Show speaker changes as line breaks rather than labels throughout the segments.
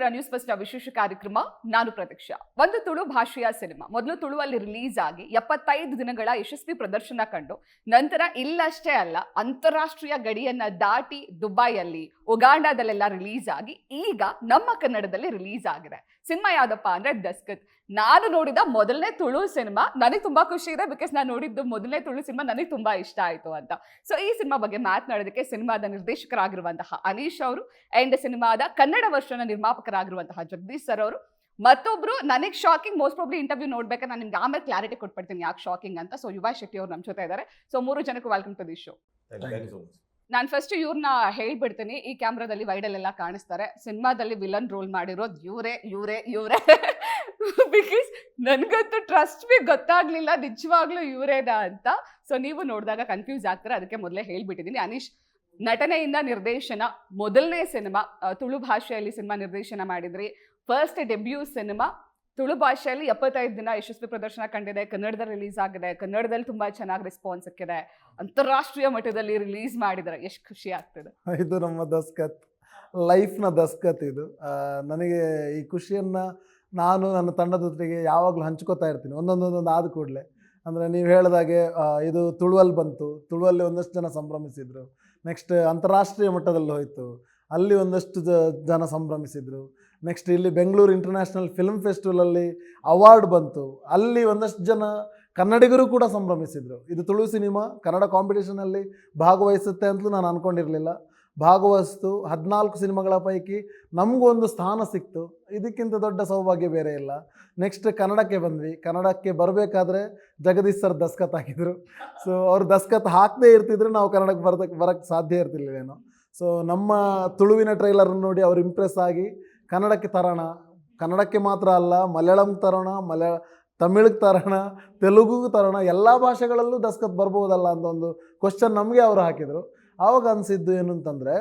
ನೋಡ್ತಿದ್ದೀರಾ news first ವಿಶೇಷ ಕಾರ್ಯಕ್ರಮ. ನಾನು ಪ್ರತೀಕ್ಷಾ. ಒಂದು ತುಳು ಭಾಷೆಯ ಸಿನಿಮಾ ಮೊದಲು ತುಳುವಲ್ಲಿ ರಿಲೀಸ್ ಆಗಿ 75 ದಿನಗಳ ಯಶಸ್ವಿ ಪ್ರದರ್ಶನ ಕಂಡು ನಂತರ ಇಲ್ಲಷ್ಟೇ ಅಲ್ಲ ಅಂತಾರಾಷ್ಟ್ರೀಯ ಗಡಿಯನ್ನ ದಾಟಿ ದುಬೈಯಲ್ಲಿ ಉಗಾಂಡಾದಲ್ಲೆಲ್ಲ ರಿಲೀಸ್ ಆಗಿ ಈಗ ನಮ್ಮ ಕನ್ನಡದಲ್ಲಿ ರಿಲೀಸ್ ಆಗಿದೆ. ಸಿನಿಮಾ ಯಾವ್ದಪ್ಪ ಅಂದ್ರೆ ದಸ್ಕತ್. ನಾನು ನೋಡಿದ ಮೊದಲನೇ ತುಳು ಸಿನಿಮಾ. ನನಗೆ ತುಂಬಾ ಖುಷಿ ಇದೆ ಬಿಕಾಸ್ ನಾನು ನೋಡಿದ್ದು ಮೊದಲನೇ ತುಳು ಸಿನಿಮಾ ನನಗೆ ತುಂಬಾ ಇಷ್ಟ ಆಯ್ತು ಅಂತ. ಸೊ ಈ ಸಿನಿಮಾ ಬಗ್ಗೆ ಮಾತನಾಡೋದಕ್ಕೆ ಸಿನಿಮಾದ ನಿರ್ದೇಶಕರಾಗಿರುವಂತಹ ಅನೀಶ್ ಅವರು ಅಂಡ್ ಸಿನಿಮಾದ ಕನ್ನಡ ವರ್ಷನ ನಿರ್ಮಾಪಕರಾಗಿರುವಂತಹ ಜಗದೀಶ್ ಸರ್ ಅವರು, ಮತ್ತೊಬ್ರು ನನಗೆ ಶಾಕಿಂಗ್, ಮೋಸ್ಟ್ ಪ್ರಾಬ್ಲಿ ಇಂಟರ್ವ್ಯೂ ನೋಡ್ಬೇಕಾದ್ರೆ ನಾನು ನಿಮ್ಗೆ ಆಮೇಲೆ ಕ್ಲಾರಿಟಿ ಕೊಟ್ಬಿಡ್ತೀನಿ ಯಾಕೆ ಶಾಕಿಂಗ್ ಅಂತ. ಸೊ ಯುವ ಶೆಟ್ಟಿ ಅವರು ನಮ್ಮ ಜೊತೆ ಇದ್ದಾರೆ. ಸೊ 3 ಜನಕ್ಕೂ ವೆಲ್ಕಮ್ ಟು ದಿ ಶೋ. ನಾನು ಫಸ್ಟ್ ಇವ್ರನ್ನ ಹೇಳ್ಬಿಡ್ತೀನಿ, ಈ ಕ್ಯಾಮ್ರಾದಲ್ಲಿ ವೈಡಲ್ಲೆಲ್ಲ ಕಾಣಿಸ್ತಾರೆ. ಸಿನಿಮಾದಲ್ಲಿ ವಿಲನ್ ರೋಲ್ ಮಾಡಿರೋದು ಇವರೇ ಬಿಕಾಸ್ ನನ್ಗಂತೂ ಟ್ರಸ್ಟ್ ಬಿ ಗೊತ್ತಾಗ್ಲಿಲ್ಲ ನಿಜವಾಗ್ಲೂ ಇವರೇನಾ ಅಂತ. ಸೊ ನೀವು ನೋಡಿದಾಗ ಕನ್ಫ್ಯೂಸ್ ಆಗ್ತಾರೆ, ಅದಕ್ಕೆ ಮೊದಲೇ ಹೇಳ್ಬಿಟ್ಟಿದ್ದೀನಿ. ಅನೀಶ್ ನಟನೆಯಿಂದ ನಿರ್ದೇಶನ, ಮೊದಲನೇ ಸಿನಿಮಾ ತುಳು ಭಾಷೆಯಲ್ಲಿ ಸಿನಿಮಾ ನಿರ್ದೇಶನ ಮಾಡಿದ್ರಿ. ಫಸ್ಟ್ ಡೆಬ್ಯೂ ಸಿನಿಮಾ ತುಳು ಭಾಷೆಯಲ್ಲಿ 75 ದಿನ ಯಶಸ್ವಿ ಪ್ರದರ್ಶನ ಕಂಡಿದೆ. ಕನ್ನಡದಲ್ಲಿ ರಿಲೀಸ್ ಆಗಿದೆ. ಕನ್ನಡದಲ್ಲಿ ತುಂಬಾ ಚೆನ್ನಾಗಿ ರೆಸ್ಪಾನ್ಸ್ ಸಿಕ್ಕಿದೆ. ಅಂತಾರಾಷ್ಟ್ರೀಯ ಮಟ್ಟದಲ್ಲಿ ರಿಲೀಸ್ ಮಾಡಿದರೆ ಎಷ್ಟು ಖುಷಿ ಆಗ್ತದೆ.
ಇದು ನಮ್ಮ ದಸ್ಕತ್, ಲೈಫ್ನ ದಸ್ಕತ್. ಇದು ನನಗೆ ಈ ಖುಷಿಯನ್ನು ನಾನು ನನ್ನ ತಂಡದ ಜೊತೆಗೆ ಯಾವಾಗಲೂ ಹಂಚ್ಕೋತಾ ಇರ್ತೀನಿ ಒಂದೊಂದೊಂದೊಂದು ಆದ ಕೂಡಲೇ. ಅಂದರೆ ನೀವು ಹೇಳಿದಾಗೆ ಇದು ತುಳುವಲ್ಲಿ ಬಂತು, ತುಳುವಲ್ಲಿ ಒಂದಷ್ಟು ಜನ ಸಂಭ್ರಮಿಸಿದರು. ನೆಕ್ಸ್ಟ್ ಅಂತಾರಾಷ್ಟ್ರೀಯ ಮಟ್ಟದಲ್ಲಿ ಹೋಯಿತು, ಅಲ್ಲಿ ಒಂದಷ್ಟು ಜನ ಸಂಭ್ರಮಿಸಿದರು. ನೆಕ್ಸ್ಟ್ ಇಲ್ಲಿ ಬೆಂಗಳೂರು ಇಂಟರ್ನ್ಯಾಷನಲ್ ಫಿಲ್ಮ್ ಫೆಸ್ಟಿವಲಲ್ಲಿ ಅವಾರ್ಡ್ ಬಂತು, ಅಲ್ಲಿ ಒಂದಷ್ಟು ಜನ ಕನ್ನಡಿಗರು ಕೂಡ ಸಂಭ್ರಮಿಸಿದರು. ಇದು ತುಳು ಸಿನಿಮಾ ಕನ್ನಡ ಕಾಂಪಿಟೇಷನಲ್ಲಿ ಭಾಗವಹಿಸುತ್ತೆ ಅಂತಲೂ ನಾನು ಅಂದ್ಕೊಂಡಿರಲಿಲ್ಲ. ಭಾಗವಹಿಸ್ತು 14 ಸಿನಿಮಾಗಳ ಪೈಕಿ ನಮಗೂ ಒಂದು ಸ್ಥಾನ ಸಿಕ್ತು. ಇದಕ್ಕಿಂತ ದೊಡ್ಡ ಸೌಭಾಗ್ಯ ಬೇರೆ ಇಲ್ಲ. ನೆಕ್ಸ್ಟ್ ಕನ್ನಡಕ್ಕೆ ಬಂದ್ವಿ. ಕನ್ನಡಕ್ಕೆ ಬರಬೇಕಾದ್ರೆ ಜಗದೀಶ್ ಸರ್ ದಸ್ಕತ್ ಹಾಕಿದರು. ಸೊ ಅವ್ರು ದಸ್ಕತ್ ಹಾಕದೇ ಇರ್ತಿದ್ರೆ ನಾವು ಕನ್ನಡಕ್ಕೆ ಬರೋಕ್ಕೆ ಸಾಧ್ಯ ಇರ್ತಿರ್ಲಿಲ್ವೇನೋ. ಸೊ ನಮ್ಮ ತುಳುವಿನ ಟ್ರೈಲರನ್ನು ನೋಡಿ ಅವ್ರು ಇಂಪ್ರೆಸ್ ಆಗಿ ಕನ್ನಡಕ್ಕೆ ತರೋಣ, ಕನ್ನಡಕ್ಕೆ ಮಾತ್ರ ಅಲ್ಲ ಮಲಯಾಳಂ ತರೋಣ, ತಮಿಳಿಗೆ ತರೋಣ, ತೆಲುಗುಗೂ ತರೋಣ, ಎಲ್ಲ ಭಾಷೆಗಳಲ್ಲೂ ದಸ್ಕತ್ ಬರ್ಬೋದಲ್ಲ ಅಂತ ಒಂದು ಕ್ವಶನ್ ನಮಗೆ ಅವರು ಹಾಕಿದರು. ಆವಾಗ ಅನಿಸಿದ್ದು ಏನು ಅಂತಂದರೆ,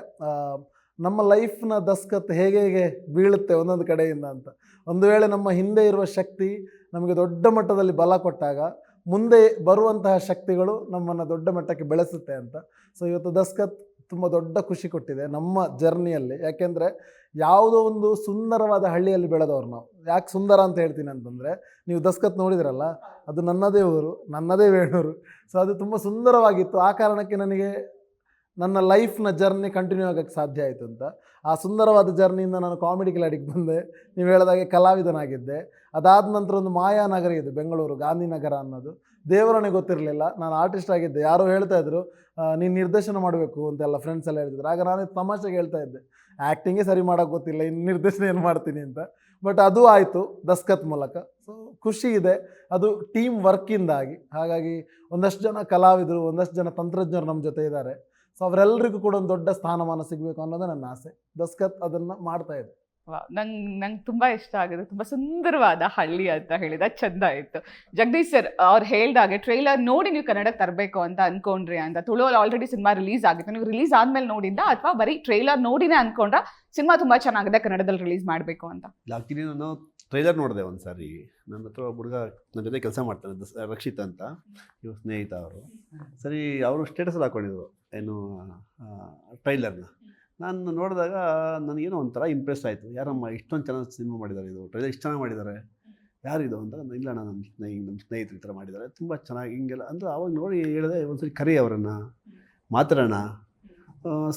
ನಮ್ಮ ಲೈಫ್ನ ದಸ್ಕತ್ ಹೇಗೆ ಬೀಳುತ್ತೆ ಒಂದೊಂದು ಕಡೆಯಿಂದ ಅಂತ. ಒಂದು ವೇಳೆ ನಮ್ಮ ಹಿಂದೆ ಇರುವ ಶಕ್ತಿ ನಮಗೆ ದೊಡ್ಡ ಮಟ್ಟದಲ್ಲಿ ಬಲ ಕೊಟ್ಟಾಗ ಮುಂದೆ ಬರುವಂತಹ ಶಕ್ತಿಗಳು ನಮ್ಮನ್ನು ದೊಡ್ಡ ಮಟ್ಟಕ್ಕೆ ಬೆಳೆಸುತ್ತೆ ಅಂತ. ಸೊ ಇವತ್ತು ದಸ್ಕತ್ ತುಂಬ ದೊಡ್ಡ ಖುಷಿ ಕೊಟ್ಟಿದೆ ನಮ್ಮ ಜರ್ನಿಯಲ್ಲಿ. ಯಾಕೆಂದರೆ ಯಾವುದೋ ಒಂದು ಸುಂದರವಾದ ಹಳ್ಳಿಯಲ್ಲಿ ಬೆಳೆದವ್ರು ನಾವು. ಯಾಕೆ ಸುಂದರ ಅಂತ ಹೇಳ್ತೀನಿ ಅಂತಂದರೆ, ನೀವು ದಸ್ಕತ್ ನೋಡಿದ್ರಲ್ಲ, ಅದು ನನ್ನದೇ ಊರು, ನನ್ನದೇ ವೇಣೂರು. ಸೊ ಅದು ತುಂಬ ಸುಂದರವಾಗಿತ್ತು. ಆ ಕಾರಣಕ್ಕೆ ನನಗೆ ನನ್ನ ಲೈಫ್ನ ಜರ್ನಿ ಕಂಟಿನ್ಯೂ ಆಗೋಕ್ಕೆ ಸಾಧ್ಯ ಆಯಿತು ಅಂತ. ಆ ಸುಂದರವಾದ ಜರ್ನಿಯಿಂದ ನಾನು ಕಾಮಿಡಿ ಕ್ಲಾಡಿಗೆ ಬಂದೆ. ನೀವು ಹೇಳಿದಾಗೆ ಕಲಾವಿದನಾಗಿದ್ದೆ. ಅದಾದ ನಂತರ ಒಂದು ಮಾಯಾನಗರ ಇದೆ ಬೆಂಗಳೂರು, ಗಾಂಧಿನಗರ ಅನ್ನೋದು. ದೇವರನೇ ಗೊತ್ತಿರಲಿಲ್ಲ, ನಾನು ಆರ್ಟಿಸ್ಟ್ ಆಗಿದ್ದೆ. ಯಾರೋ ಹೇಳ್ತಾಯಿದ್ರು ನೀನು ನಿರ್ದೇಶನ ಮಾಡಬೇಕು ಅಂತೆಲ್ಲ ಫ್ರೆಂಡ್ಸ್ ಎಲ್ಲ ಹೇಳ್ತಿದ್ರು. ಆಗ ನಾನು ತಮಾಷೆಗೆ ಹೇಳ್ತಾ ಇದ್ದೆ, ಆ್ಯಕ್ಟಿಂಗೇ ಸರಿ ಮಾಡೋಕ್ಕೆ ಗೊತ್ತಿಲ್ಲ, ಇನ್ನು ನಿರ್ದೇಶನ ಏನು ಮಾಡ್ತೀನಿ ಅಂತ. ಬಟ್ ಅದು ಆಯಿತು ದಸ್ಕತ್ ಮೂಲಕ. ಸೊ ಖುಷಿ ಇದೆ, ಅದು ಟೀಮ್ ವರ್ಕಿಂದಾಗಿ. ಹಾಗಾಗಿ ಒಂದಷ್ಟು ಜನ ಕಲಾವಿದರು, ಒಂದಷ್ಟು ಜನ ತಂತ್ರಜ್ಞರು ನಮ್ಮ ಜೊತೆ ಇದ್ದಾರೆ. ಸೊ ಅವರೆಲ್ಲರಿಗೂ ಕೂಡ ಒಂದು ದೊಡ್ಡ ಸ್ಥಾನಮಾನ ಸಿಗಬೇಕು ಅನ್ನೋದು ನನ್ನ ಆಸೆ. ದಸ್ಕತ್ ಅದನ್ನು ಮಾಡ್ತಾ ಇದೆ.
ನಂಗೆ ತುಂಬಾ ಇಷ್ಟ ಆಗಿದೆ. ತುಂಬಾ ಸುಂದರವಾದ ಹಳ್ಳಿ ಅಂತ ಹೇಳಿದ ಚಂದ ಇತ್ತು. ಜಗದೀಶ್ ಸರ್ ಅವ್ರು ಹೇಳ್ದಾಗೆ ಟ್ರೈಲರ್ ನೋಡಿ ನೀವು ಕನ್ನಡಕ್ಕೆ ತರಬೇಕು ಅಂತ ಅನ್ಕೊಂಡ್ರಿ ಅಂತ. ತುಳುವಲ್ಲಿ ಆಲ್ರೆಡಿ ಸಿನಿಮಾ ರಿಲೀಸ್ ಆಗಿತ್ತು, ನೀವು ರಿಲೀಸ್ ಆದ್ಮೇಲೆ ನೋಡಿದ್ದ ಅಥವಾ ಬರೀ ಟ್ರೈಲರ್ ನೋಡಿನೇ ಅನ್ಕೊಂಡ್ರ ಸಿನಿಮಾ ತುಂಬಾ ಚೆನ್ನಾಗಿದೆ ಕನ್ನಡದಲ್ಲಿ ರಿಲೀಸ್ ಮಾಡಬೇಕು ಅಂತ?
ಆಕ್ಚುಲಿ ನಾನು ಟ್ರೈಲರ್ ನೋಡಿದೆ ಒಂದು ಸಾರಿ. ನನ್ನ ಹತ್ರ ಒಬ್ಬ ಹುಡುಗ ನನ್ನ ಜೊತೆ ಕೆಲಸ ಮಾಡ್ತಾನೆ, ರಕ್ಷಿತ್ ಅಂತ, ಇವ್ರ ಸ್ನೇಹಿತ ಅವರು. ಸರಿ, ಅವರು ಸ್ಟೇಟಸಲ್ಲಿ ಹಾಕೊಂಡಿದ್ರು ಏನು ಟ್ರೈಲರ್ನ. ನಾನು ನೋಡಿದಾಗ ನನಗೇನೋ ಒಂಥರ ಇಂಪ್ರೆಸ್ ಆಯಿತು. ಯಾರಮ್ಮ ಇಷ್ಟೊಂದು ಚೆನ್ನಾಗಿ ಸಿನಿಮಾ ಮಾಡಿದ್ದಾರೆ, ಇದು ಟ್ರೈಲರ್ ಇಷ್ಟು ಚೆನ್ನಾಗಿ ಮಾಡಿದ್ದಾರೆ, ಯಾರಿದು ಅಂತ. ಇಲ್ಲ ನಮ್ಮ ಸ್ನೇಹಿತರು ಈ ಥರ ಮಾಡಿದ್ದಾರೆ, ತುಂಬ ಚೆನ್ನಾಗಿ ಹಿಂಗೆಲ್ಲ ಅಂದರೆ. ಆವಾಗ ನೋಡಿ ಹೇಳಿದೆ, ಒಂದ್ಸರಿ ಕರಿ ಅವರನ್ನು ಮಾತಾಡೋಣ.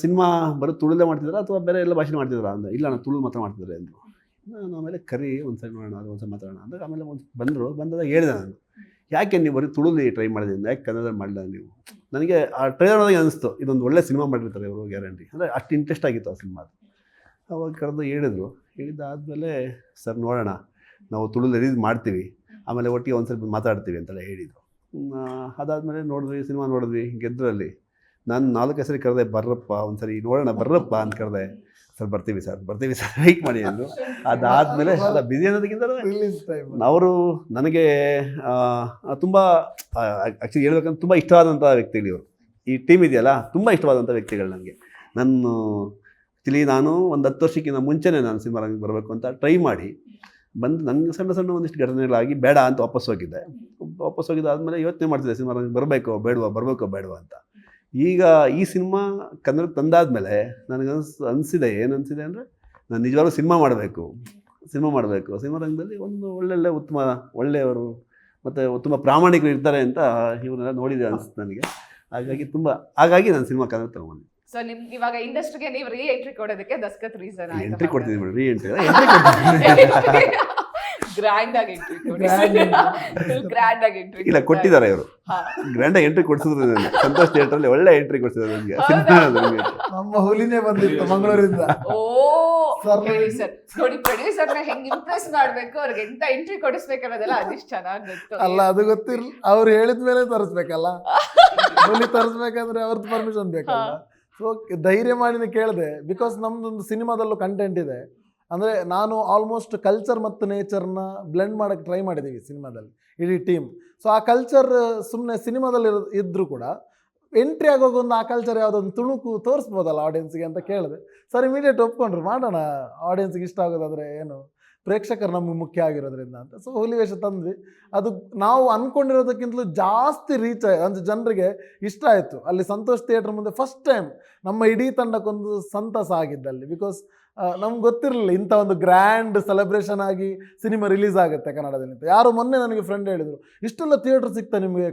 ಸಿನಿಮಾ ಬರೋ ತುಳುಲೇ ಮಾಡ್ತಿದ್ದಾರೆ ಅಥವಾ ಬೇರೆ ಎಲ್ಲ ಭಾಷೆ ಮಾಡ್ತಿದ್ದಾರಾ ಅಂತ. ಇಲ್ಲ ನಾನು ತುಳು ಮಾತ್ರ ಮಾಡ್ತಿದ್ದಾರೆ ಅಂದರು. ನಾನು ಆಮೇಲೆ ಕರಿ ಒಂದ್ಸರಿ ನೋಡೋಣ, ಅದು ಒಂದ್ಸರಿ ಮಾತಾಡೋಣ ಅಂದರೆ. ಆಮೇಲೆ ಬಂದಾಗ ಹೇಳಿದೆ ನಾನು, ಯಾಕೆ ನೀವು ಬರೀ ತುಳುಲಿ ಟ್ರೈ ಮಾಡಿದ್ದೀನಿ, ಯಾಕೆ ಕನ್ನಡದಲ್ಲಿ ಮಾಡಲಿಲ್ಲ ನೀವು? ನನಗೆ ಆ ಟ್ರೈಲರ್ ನೋಡಿದಾಗ ಅನಿಸ್ತು, ಇದೊಂದು ಒಳ್ಳೆ ಸಿನಿಮಾ ಮಾಡಿರ್ತಾರೆ ಇವರು ಗ್ಯಾರಂಟಿ, ಅಂದರೆ ಅಷ್ಟು ಇಂಟ್ರೆಸ್ಟ್ ಆಗಿತ್ತು ಆ ಸಿನಿಮಾದು. ಅವಾಗ ಕರೆದು ಹೇಳಿದ್ದಾದಮೇಲೆ ಸರ್ ನೋಡೋಣ, ನಾವು ತುಳು ರಿಲೀಸ್ ಮಾಡ್ತೀವಿ, ಆಮೇಲೆ ಒಟ್ಟಿಗೆ ಒಂದು ಸ್ವಲ್ಪ ಮಾತಾಡ್ತೀವಿ ಅಂತೆಲ್ಲ ಹೇಳಿದರು. ಅದಾದಮೇಲೆ ಸಿನಿಮಾ ನೋಡಿದ್ವಿ ಗೆದ್ದರಲ್ಲಿ. ನಾನು 4 ಹೆಸರು ಕರೆದೆ, ಬರ್ರಪ್ಪ ಒಂದ್ಸರಿ ನೋಡೋಣ ಬರ್ರಪ್ಪ ಅಂತ ಕರೆದೆ. ಸರ್ ಬರ್ತೀವಿ ಸರ್ ವೆಯ್ಟ್ ಮಾಡಿ ಅಂದರು. ಅದಾದಮೇಲೆ ಬಿಸಿ ಅನ್ನೋದಕ್ಕಿಂತ ಅವರು ನನಗೆ ತುಂಬ ಆ್ಯಕ್ಚುಲಿ ಹೇಳ್ಬೇಕಂದ್ರೆ ತುಂಬ ಇಷ್ಟವಾದಂಥ ವ್ಯಕ್ತಿಗಳು ಇವರು. ಈ ಟೀಮ್ ಇದೆಯಲ್ಲ, ತುಂಬ ಇಷ್ಟವಾದಂಥ ವ್ಯಕ್ತಿಗಳು ನನಗೆ. ನಾನು ಒಂದು 10 ವರ್ಷಕ್ಕಿಂತ ಮುಂಚೆನೇ ನಾನು ಸಿನಿಮಾ ರಂಗಕ್ಕೆ ಬರಬೇಕು ಅಂತ ಟ್ರೈ ಮಾಡಿ ಬಂದು ನನಗೆ ಸಣ್ಣ ಒಂದಿಷ್ಟು ಘಟನೆಗಳಾಗಿ ಬೇಡ ಅಂತ ವಾಪಸ್ ಹೋಗಿದ್ದಾದಮೇಲೆ ಯೋಚನೆ ಮಾಡ್ತಿದ್ದೆ, ಸಿನಿಮಾ ರಂಗಕ್ಕೆ ಬರಬೇಕೋ ಬೇಡವಾ ಅಂತ. ಈಗ ಈ ಸಿನಿಮಾ ಕನ್ನಡಕ್ಕೆ ತಂದಾದಮೇಲೆ ನನಗೆ ಅನಿಸಿದೆ, ಏನು ಅನಿಸಿದೆ ಅಂದರೆ, ನಾನು ನಿಜವಾಗ್ಲೂ ಸಿನಿಮಾ ಮಾಡಬೇಕು ಸಿನಿಮಾ ರಂಗದಲ್ಲಿ ಒಂದು ಒಳ್ಳೆಯವರು ಮತ್ತು ತುಂಬ ಪ್ರಾಮಾಣಿಕರು ಇರ್ತಾರೆ ಅಂತ ಇವನ್ನೆಲ್ಲ ನೋಡಿದೆ ಅನಿಸುತ್ತೆ ನನಗೆ. ಹಾಗಾಗಿ ನಾನು ಸಿನಿಮಾ ಕನ್ನಡ ತಗೊಂಡೆ.
ಸೊ ನಿಮ್ಗೆ ಇವಾಗ ಇಂಡಸ್ಟ್ರಿಗೆ ನೀವು ರೀ ಎಂಟ್ರಿ ಕೊಡೋದಕ್ಕೆ ದಸ್ಕತ್ ರೀಸನ್
ಎಂಟ್ರಿ ಕೊಡ್ತೀನಿ ಮೇಡಮ್, ಎಂಟ್ರಿ
ಗ್ರ್ಯಾಂಡ್ ಆಗಿ ಎಂಟ್ರಿ ಗ್ರ್ಯಾಂಡ್ ಆಗಿ ಎಂಟ್ರಿ
ಇಲ್ಲ ಕೊಟ್ಟಿದ್ದಾರೆ ಇವರು, ಗ್ರ್ಯಾಂಡ್ ಆಗಿ ಎಂಟ್ರಿ ಕೊಡ್ಸಿದ್ರು. ಸಂತೋಷ್ ಥಿಯೇಟರ್ ಒಳ್ಳೆ ಎಂಟ್ರಿ ಕೊಡ್ಸಿದ್ರು ನನಗೆ.
ನಮ್ಮ ಹುಲಿನೇ ಬಂದಿತ್ತು ಮಂಗಳೂರಿಂದ.
ಓ ಸರ್ ನೋಡಿ, ಪ್ರೊಡ್ಯೂಸರ್ನ ಹೆಂಗ್ ಇಂಪ್ರೆಸ್ ಮಾಡ್ಬೇಕು, ಅವ್ರಿಗೆ ಎಂತ ಎಂಟ್ರಿ ಕೊಡಿಸ್ಬೇಕು ಅನ್ನೋದೆಲ್ಲ ಅದಿಷ್ಟು ಚೆನ್ನಾಗಿ ಗೊತ್ತು.
ಅಲ್ಲ ಅದು ಗೊತ್ತಿರ್ಲಿ, ಅವ್ರು ಹೇಳಿದ್ಮೇಲೆ ತರಿಸ್ಬೇಕಲ್ಲ. ಹುಲಿ ತರಿಸ್ಬೇಕಂದ್ರೆ ಅವ್ರದ್ದು ಪರ್ಮಿಷನ್ ಬೇಕಲ್ಲ. ಸೊ ಧೈರ್ಯ ಮಾಡಿನೇ ಕೇಳಿದೆ. ಬಿಕಾಸ್ ನಮ್ದೊಂದು ಸಿನಿಮಾದಲ್ಲೂ ಕಂಟೆಂಟ್ ಇದೆ. ಅಂದರೆ ನಾನು ಆಲ್ಮೋಸ್ಟ್ ಕಲ್ಚರ್ ಮತ್ತು ನೇಚರ್ನ ಬ್ಲೆಂಡ್ ಮಾಡೋಕ್ಕೆ ಟ್ರೈ ಮಾಡಿದ್ದೀವಿ ಸಿನಿಮಾದಲ್ಲಿ, ಇಡೀ ಟೀಮ್. ಸೊ ಆ ಕಲ್ಚರ್ ಸುಮ್ಮನೆ ಸಿನಿಮಾದಲ್ಲಿ ಇದ್ದರೂ ಕೂಡ ಎಂಟ್ರಿ ಆಗೋಗೊಂದು ಒಂದು ಆ ಕಲ್ಚರ್ ಯಾವುದೊಂದು ತುಣುಕು ತೋರಿಸ್ಬೋದಲ್ಲ ಆಡಿಯನ್ಸ್ಗೆ ಅಂತ ಕೇಳಿದೆ. ಸರ್ ಇಮಿಡಿಯೇಟ್ ಒಪ್ಕೊಂಡ್ರು, ಮಾಡೋಣ, ಆಡಿಯನ್ಸ್ಗೆ ಇಷ್ಟ ಆಗೋದಾದರೆ ಏನು, ಪ್ರೇಕ್ಷಕರು ನಮಗೆ ಮುಖ್ಯ ಆಗಿರೋದ್ರಿಂದ ಅಂತ. ಸೊ ಹುಲಿ ವೇಷ ತಂದ್ವಿ. ಅದು ನಾವು ಅಂದ್ಕೊಂಡಿರೋದಕ್ಕಿಂತಲೂ ಜಾಸ್ತಿ ರೀಚ್ ಆಯ್ತು, ಅಂದರೆ ಜನರಿಗೆ ಇಷ್ಟ ಆಯಿತು. ಅಲ್ಲಿ ಸಂತೋಷ್ ಥಿಯೇಟ್ರ್ ಮುಂದೆ ಫಸ್ಟ್ ಟೈಮ್ ನಮ್ಮ ಇಡೀ ತಂಡಕ್ಕೊಂದು ಸಂತಸ ಆಗಿದ್ದಲ್ಲಿ. ಬಿಕಾಸ್ ನಮ್ಗೆ ಗೊತ್ತಿರಲಿಲ್ಲ ಇಂಥ ಒಂದು ಗ್ರ್ಯಾಂಡ್ ಸೆಲೆಬ್ರೇಷನ್ ಆಗಿ ಸಿನಿಮಾ ರಿಲೀಸ್ ಆಗುತ್ತೆ ಕನ್ನಡದಲ್ಲಿ ಅಂತ. ಯಾರು ಮೊನ್ನೆ ನನಗೆ ಫ್ರೆಂಡ್ ಹೇಳಿದರು, ಇಷ್ಟೆಲ್ಲ ಥಿಯೇಟ್ರ್ ಸಿಗ್ತಾ ನಿಮಗೆ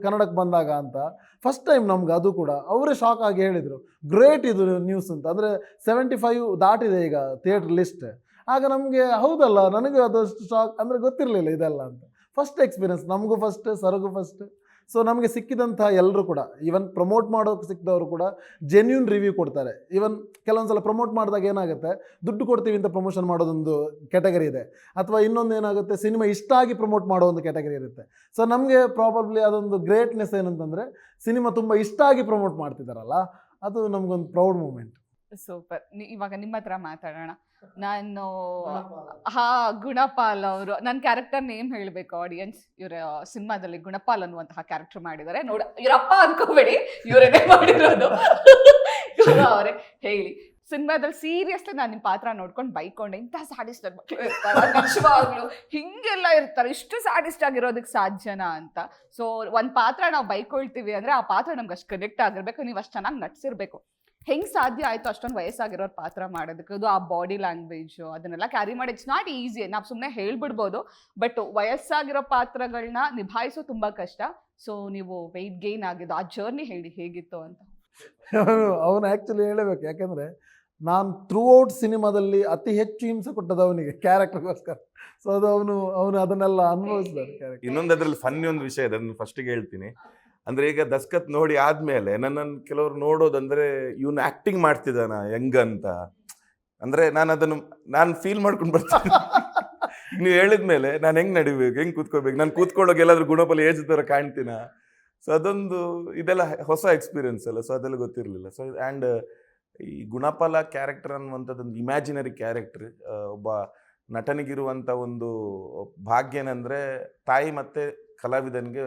ಕನ್ನಡಕ್ಕೆ ಬಂದಾಗ ಅಂತ. ಫಸ್ಟ್ ಟೈಮ್ ನಮ್ಗೆ ಅದು ಕೂಡ ಅವರೇ ಶಾಕ್ ಆಗಿ ಹೇಳಿದರು, ಗ್ರೇಟ್ ಇದು ನ್ಯೂಸ್ ಅಂತ. ಅಂದರೆ 75 ದಾಟಿದೆ ಈಗ ಥಿಯೇಟ್ರ್ ಲಿಸ್ಟ್. ಆಗ ನಮಗೆ ಹೌದಲ್ಲ, ನನಗೂ ಅದಷ್ಟು ಶಾಕ್, ಅಂದರೆ ಗೊತ್ತಿರಲಿಲ್ಲ ಇದೆಲ್ಲ ಅಂತ. ಫಸ್ಟ್ ಎಕ್ಸ್ಪೀರಿಯನ್ಸ್ ನಮಗೂ ಫಸ್ಟ್, ಸರ್ಗೂ ಫಸ್ಟ್. ಸೊ ನಮಗೆ ಸಿಕ್ಕಿದಂಥ ಎಲ್ಲರೂ ಕೂಡ, ಈವನ್ ಪ್ರಮೋಟ್ ಮಾಡೋಕ್ಕೆ ಸಿಕ್ಕಿದವರು ಕೂಡ ಜೆನ್ಯೂನ್ ರಿವ್ಯೂ ಕೊಡ್ತಾರೆ. ಈವನ್ ಕೆಲವೊಂದು ಸಲ ಪ್ರಮೋಟ್ ಮಾಡಿದಾಗ ಏನಾಗುತ್ತೆ, ದುಡ್ಡು ಕೊಡ್ತೀವಿ ಅಂತ ಪ್ರಮೋಷನ್ ಮಾಡೋದೊಂದು ಕ್ಯಾಟಗರಿ ಇದೆ, ಅಥವಾ ಇನ್ನೊಂದು ಏನಾಗುತ್ತೆ ಸಿನಿಮಾ ಇಷ್ಟ ಆಗಿ ಪ್ರಮೋಟ್ ಮಾಡೋ ಒಂದು ಕ್ಯಾಟಗರಿ ಇರುತ್ತೆ. ಸೊ ನಮಗೆ ಪ್ರಾಬಬ್ಲಿ ಅದೊಂದು ಗ್ರೇಟ್ನೆಸ್ ಏನಂತಂದರೆ ಸಿನಿಮಾ ತುಂಬ ಇಷ್ಟ ಆಗಿ ಪ್ರಮೋಟ್ ಮಾಡ್ತಿದ್ದಾರಲ್ಲ, ಅದು ನಮಗೊಂದು ಪ್ರೌಡ್ ಮೂಮೆಂಟ್.
ಸೂಪರ್. ಇವಾಗ ನಿಮ್ಮ ಹತ್ರ ಮಾತಾಡೋಣ. ನಾನು ಗುಣಪಾಲ್ ಅವರು, ನನ್ನ ಕ್ಯಾರೆಕ್ಟರ್ ನೇಮ್ ಹೇಳಬೇಕು ಆಡಿಯನ್ಸ್. ಇವರ ಸಿನಿಮಾದಲ್ಲಿ ಗುಣಪಾಲ್ ಅನ್ನುವಂತಹ ಕ್ಯಾರೆಕ್ಟರ್ ಮಾಡಿದ್ದಾರೆ. ಇವರಪ್ಪ ಅನ್ಕೋಬೇಡಿ, ಇವರೇನೇ ಮಾಡಿರೋದು. ಅವರೇ ಹೇಳಿ, ಸಿನಿಮಾದಲ್ಲಿ ಸೀರಿಯಸ್ಲಿ ನಾನು ನಿಮ್ಮ ಪಾತ್ರ ನೋಡ್ಕೊಂಡು ಬೈಕೊಂಡೆ, ಇಂಥ ಸ್ಯಾಡಿಸ್ಟ್ ಮಕ್ಕಳು ಇರ್ತಾರೆ ನಿಜವಾಗ್ಲು, ಹಿಂಗೆಲ್ಲ ಇರ್ತಾರೆ, ಇಷ್ಟು ಸ್ಯಾಡಿಸ್ಟ್ ಆಗಿರೋದಕ್ಕೆ ಸಾಧ್ಯನಾ ಅಂತ. ಸೊ ಒಂದು ಪಾತ್ರ ನಾವು ಬೈಕೊಳ್ತೀವಿ ಅಂದರೆ ಆ ಪಾತ್ರ ನಮ್ಗೆ ಅಷ್ಟು ಕನೆಕ್ಟ್ ಆಗಿರ್ಬೇಕು, ನೀವು ಅಷ್ಟು ಚೆನ್ನಾಗಿ ನಟಿಸಿರ್ಬೇಕು. ಹೆಂಗೆ ಸಾಧ್ಯ ಆಯಿತು ಅಷ್ಟೊಂದು ವಯಸ್ಸಾಗಿರೋರು ಪಾತ್ರ ಮಾಡೋದಕ್ಕೆ? ಅದು ಆ ಬಾಡಿ ಲ್ಯಾಂಗ್ವೇಜು ಅದನ್ನೆಲ್ಲ ಕ್ಯಾರಿ ಮಾಡಿ ಇಟ್ಸ್ ನಾಟ್ ಈಸಿ. ನಾವು ಸುಮ್ಮನೆ ಹೇಳ್ಬಿಡ್ಬೋದು, ಬಟ್ ವಯಸ್ಸಾಗಿರೋ ಪಾತ್ರಗಳನ್ನ ನಿಭಾಯಿಸೋ ತುಂಬ ಕಷ್ಟ. ಸೊ ನೀವು ವೆಯ್ಟ್ ಗೇನ್ ಆಗಿದ್ದು ಆ ಜರ್ನಿ ಹೇಳಿ ಹೇಗಿತ್ತು ಅಂತ.
ಅವನು ಆ್ಯಕ್ಚುಲಿ ಹೇಳಬೇಕು, ಯಾಕೆಂದರೆ ನಾನು ಥ್ರೂ ಔಟ್ ಸಿನಿಮಾದಲ್ಲಿ ಅತಿ ಹೆಚ್ಚು ಹಿಂಸೆ ಕೊಟ್ಟದ್ದು ಅವನಿಗೆ ಕ್ಯಾರೆಕ್ಟರ್ಗೋಸ್ಕರ. ಸೊ ಅದು ಅವನು ಅದನ್ನೆಲ್ಲ ಅನುಭವಿಸಿದ್ದಾರೆ ಕ್ಯಾರೆಕ್ಟರ್.
ಇನ್ನೊಂದು ಅದರಲ್ಲಿ ಫನ್ನಿ ಒಂದು ವಿಷಯ ಇದೆ, ಅದನ್ನು ಫಸ್ಟಿಗೆ ಹೇಳ್ತೀನಿ. ಅಂದರೆ ಈಗ ದಸ್ಕತ್ ನೋಡಿ ಆದಮೇಲೆ ನನ್ನನ್ನು ಕೆಲವರು ನೋಡೋದಂದರೆ ಇವನು ಆ್ಯಕ್ಟಿಂಗ್ ಮಾಡ್ತಿದ್ದಾನ ಹೆಂಗಂತ. ಅಂದರೆ ನಾನು ಫೀಲ್ ಮಾಡ್ಕೊಂಡು ಬರ್ತೀನಿ. ನೀವು ಹೇಳಿದ ಮೇಲೆ ನಾನು ಹೆಂಗೆ ನಡಿಬೇಕು, ಹೆಂಗೆ ಕೂತ್ಕೋಬೇಕು, ನಾನು ಕೂತ್ಕೊಳ್ಳೋಕೆ ಎಲ್ಲಾದ್ರೂ ಗುಣಪಾಲ್ ಏಜ್ ಥರ ಕಾಣ್ತೀನ. ಸೊ ಅದೊಂದು ಇದೆಲ್ಲ ಹೊಸ ಎಕ್ಸ್ಪೀರಿಯನ್ಸ್ ಅಲ್ಲ, ಸೊ ಅದೆಲ್ಲ ಗೊತ್ತಿರಲಿಲ್ಲ. ಸೊ ಆ್ಯಂಡ್ ಈ ಗುಣಪಾಲ ಕ್ಯಾರೆಕ್ಟರ್ ಅನ್ನುವಂಥದ್ದೊಂದು ಇಮ್ಯಾಜಿನರಿ ಕ್ಯಾರೆಕ್ಟರ್. ಒಬ್ಬ ನಟನಿಗಿರುವಂಥ ಒಂದು ಭಾಗ್ಯ ಏನಂದರೆ ತಾಯಿ ಮತ್ತು ಕಲಾವಿದನಿಗೆ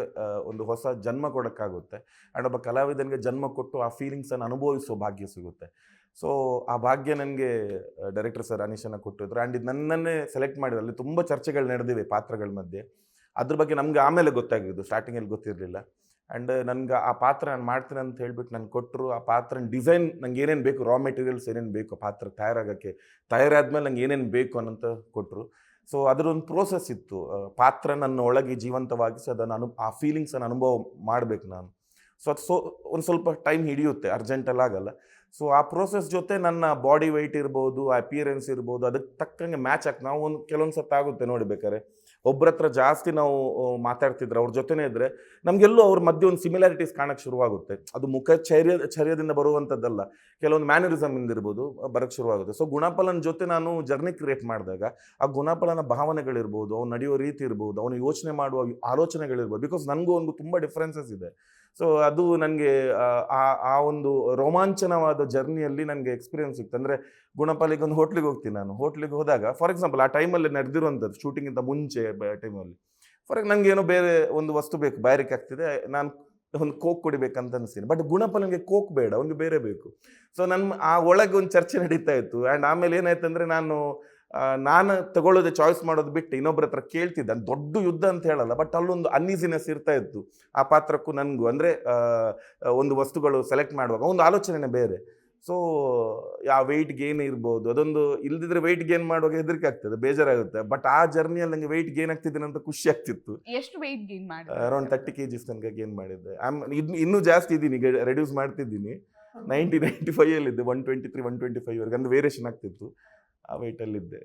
ಒಂದು ಹೊಸ ಜನ್ಮ ಕೊಡೋಕ್ಕಾಗುತ್ತೆ. ಆ್ಯಂಡ್ ಒಬ್ಬ ಕಲಾವಿದನಿಗೆ ಜನ್ಮ ಕೊಟ್ಟು ಆ ಫೀಲಿಂಗ್ಸನ್ನು ಅನುಭವಿಸೋ ಭಾಗ್ಯ ಸಿಗುತ್ತೆ. ಸೊ ಆ ಭಾಗ್ಯ ನನಗೆ ಡೈರೆಕ್ಟರ್ ಸರ್ ಅನೀಶನ ಕೊಟ್ಟಿದ್ರು. ಆ್ಯಂಡ್ ಇದು ನನ್ನನ್ನೇ ಸೆಲೆಕ್ಟ್ ಮಾಡಿದ್ರು. ಅಲ್ಲಿ ತುಂಬ ಚರ್ಚೆಗಳು ನಡೆದಿವೆ ಪಾತ್ರಗಳ ಮಧ್ಯೆ. ಅದ್ರ ಬಗ್ಗೆ ನಮಗೆ ಆಮೇಲೆ ಗೊತ್ತಾಗಿದ್ದು, ಸ್ಟಾರ್ಟಿಂಗಲ್ಲಿ ಗೊತ್ತಿರಲಿಲ್ಲ. ಆ್ಯಂಡ್ ನನಗೆ ಆ ಪಾತ್ರ ನಾನು ಮಾಡ್ತೀನಿ ಅಂತ ಹೇಳ್ಬಿಟ್ಟು ನನಗೆ ಕೊಟ್ಟರು. ಆ ಪಾತ್ರನ ಡಿಸೈನ್ ನಂಗೆ ಏನೇನು ಬೇಕು, ರಾ ಮೆಟೀರಿಯಲ್ಸ್ ಏನೇನು ಬೇಕು ಪಾತ್ರ ತಯಾರಾಗೋಕ್ಕೆ, ತಯಾರಾದ್ಮೇಲೆ ನಂಗೆ ಏನೇನು ಬೇಕು ಅನ್ನೋಂತ ಕೊಟ್ಟರು. ಸೊ ಅದರೊಂದು ಪ್ರೋಸೆಸ್ ಇತ್ತು. ಪಾತ್ರ ನನ್ನ ಒಳಗೆ ಜೀವಂತವಾಗಿಸಿ ಅದನ್ನು ಆ ಫೀಲಿಂಗ್ಸನ್ನು ಅನುಭವ ಮಾಡಬೇಕು ನಾನು. ಸೊ ಅದು ಒಂದು ಸ್ವಲ್ಪ ಟೈಮ್ ಹಿಡಿಯುತ್ತೆ, ಅರ್ಜೆಂಟಲ್ಲಿ ಆಗಲ್ಲ. ಸೊ ಆ ಪ್ರೋಸೆಸ್ ಜೊತೆ ನನ್ನ ಬಾಡಿ ವೆಯ್ಟ್ ಇರ್ಬೋದು, ಅಪಿಯರೆನ್ಸ್ ಇರ್ಬೋದು, ಅದಕ್ಕೆ ತಕ್ಕಂಗೆ ಮ್ಯಾಚ್ ಆಗ್ತದೆ. ನಾವು ಕೆಲವೊಂದು ಸತ್ತು ಆಗುತ್ತೆ ನೋಡಿ, ಬೇಕಾದ್ರೆ ಒಬ್ಬರ ಹತ್ರ ಜಾಸ್ತಿ ನಾವು ಮಾತಾಡ್ತಿದ್ರೆ ಅವ್ರ ಜೊತೆನೇ ಇದ್ದರೆ ನಮಗೆಲ್ಲೂ ಅವ್ರ ಮಧ್ಯೆ ಒಂದು ಸಿಮಿಲಾರಿಟೀಸ್ ಕಾಣಕ್ಕೆ ಶುರುವಾಗುತ್ತೆ. ಅದು ಚರ್ಯದಿಂದ ಬರುವಂಥದ್ದಲ್ಲ, ಕೆಲವೊಂದು ಮ್ಯಾನರಿಸಮಿಂದ ಇರ್ಬೋದು ಬರೋಕ್ಕೆ ಶುರುವಾಗುತ್ತೆ. ಸೊ ಗುಣಪಾಲನ ಜೊತೆ ನಾನು ಜರ್ನಿ ಕ್ರಿಯೇಟ್ ಮಾಡಿದಾಗ ಆ ಗುಣಪಾಲನ ಭಾವನೆಗಳಿರ್ಬೋದು, ಅವ್ನು ನಡೆಯೋ ರೀತಿ ಇರ್ಬೋದು, ಅವನು ಯೋಚನೆ ಮಾಡುವ ಆಲೋಚನೆಗಳಿರ್ಬೋದು, ಬಿಕಾಸ್ ನನಗೂ ಒಂದು ತುಂಬ ಡಿಫ್ರೆನ್ಸಸ್ ಇದೆ. ಸೊ ಅದು ನನಗೆ ಆ ಒಂದು ರೋಮಾಂಚನವಾದ ಜರ್ನಿಯಲ್ಲಿ ನನಗೆ ಎಕ್ಸ್ಪೀರಿಯನ್ಸ್ ಸಿಕ್ತು. ಅಂದರೆ ಗುಣಪಾಲಿಗೆ ಒಂದು ಹೋಟ್ಲಿಗೆ ಹೋಗ್ತೀನಿ ನಾನು. ಹೋಟ್ಲಿಗೆ ಹೋದಾಗ ಫಾರ್ ಎಕ್ಸಾಂಪಲ್ ಆ ಟೈಮಲ್ಲಿ ನಡೆದಿರುವಂಥದ್ದು ಶೂಟಿಂಗಿಂತ ಮುಂಚೆ ಟೈಮಲ್ಲಿ ನನಗೆ ಏನೋ ಬೇರೆ ಒಂದು ವಸ್ತು ಬೇಕು, ಬಾಯಾರಿಕೆ ಆಗ್ತಿದೆ, ನಾನು ಒಂದು ಕೋಕ್ ಕುಡಿಬೇಕಂತ ಅನಿಸ್ತೀನಿ. ಬಟ್ ಗುಣಪಾಲನಿಗೆ ಕೋಕ್ ಬೇಡ, ಅವ್ನಿಗೆ ಬೇರೆ ಬೇಕು. ಸೊ ನನ್ನ ಆ ಒಳಗೆ ಒಂದು ಚರ್ಚೆ ನಡೀತಾ ಇತ್ತು. ಆ್ಯಂಡ್ ಆಮೇಲೆ ಏನಾಯ್ತು ಅಂದರೆ ನಾನು ತಗೊಳ್ಳೋದೆ ಚಾಯ್ಸ್ ಮಾಡೋದು ಬಿಟ್ಟು ಇನ್ನೊಬ್ಬರ ಹತ್ರ ಕೇಳ್ತಿದ್ದೆ. ದೊಡ್ಡ ಯುದ್ಧ ಅಂತ ಹೇಳಲ್ಲ, ಬಟ್ ಅಲ್ಲೊಂದು ಅನ್ಈಸಿನೆಸ್ ಇರ್ತಾ ಇತ್ತು ಆ ಪಾತ್ರಕ್ಕೂ ನನಗೂ. ಅಂದರೆ ಒಂದು ವಸ್ತುಗಳು ಸೆಲೆಕ್ಟ್ ಮಾಡುವಾಗ ಒಂದು ಆಲೋಚನೆ ಬೇರೆ. ಸೊ ಆ ವೆಯ್ಟ್ ಗೇನ್ ಇರ್ಬೋದು, ಅದೊಂದು ಇಲ್ದಿದ್ರೆ ವೆಯ್ಟ್ ಗೇನ್ ಮಾಡುವಾಗ ಹೆದರಿಕೆ ಆಗ್ತದೆ, ಬೇಜಾರಾಗುತ್ತೆ. ಬಟ್ ಆ ಜರ್ನಿಯಲ್ಲಿ ನಂಗೆ ವೆಯ್ಟ್ ಗೇನ್ ಆಗ್ತಿದ್ದೇನೆ ಅಂತ ಖುಷಿ ಆಗ್ತಿತ್ತು.
ಎಷ್ಟು ವೆಯ್ಟ್ ಗೇನ್ ಮಾಡಿ?
ಅರೌಂಡ್ 30 kgs ತನಕ ಗೇನ್ ಮಾಡಿದ್ದೆ. ಇನ್ನೂ ಜಾಸ್ತಿ ಇದ್ದೀನಿ, ರೆಡ್ಯೂಸ್ ಮಾಡ್ತಿದ್ದೀನಿ. 95 ಅಲ್ಲಿದ್ದೆ, 123 125 ವರೆಗೆ, ಅಂದ್ರೆ ವೇರಿಯೇಷನ್ ಆಗ್ತಿತ್ತು. ಆ ವೆಯ್ಟಲ್ಲಿದ್ದೆ.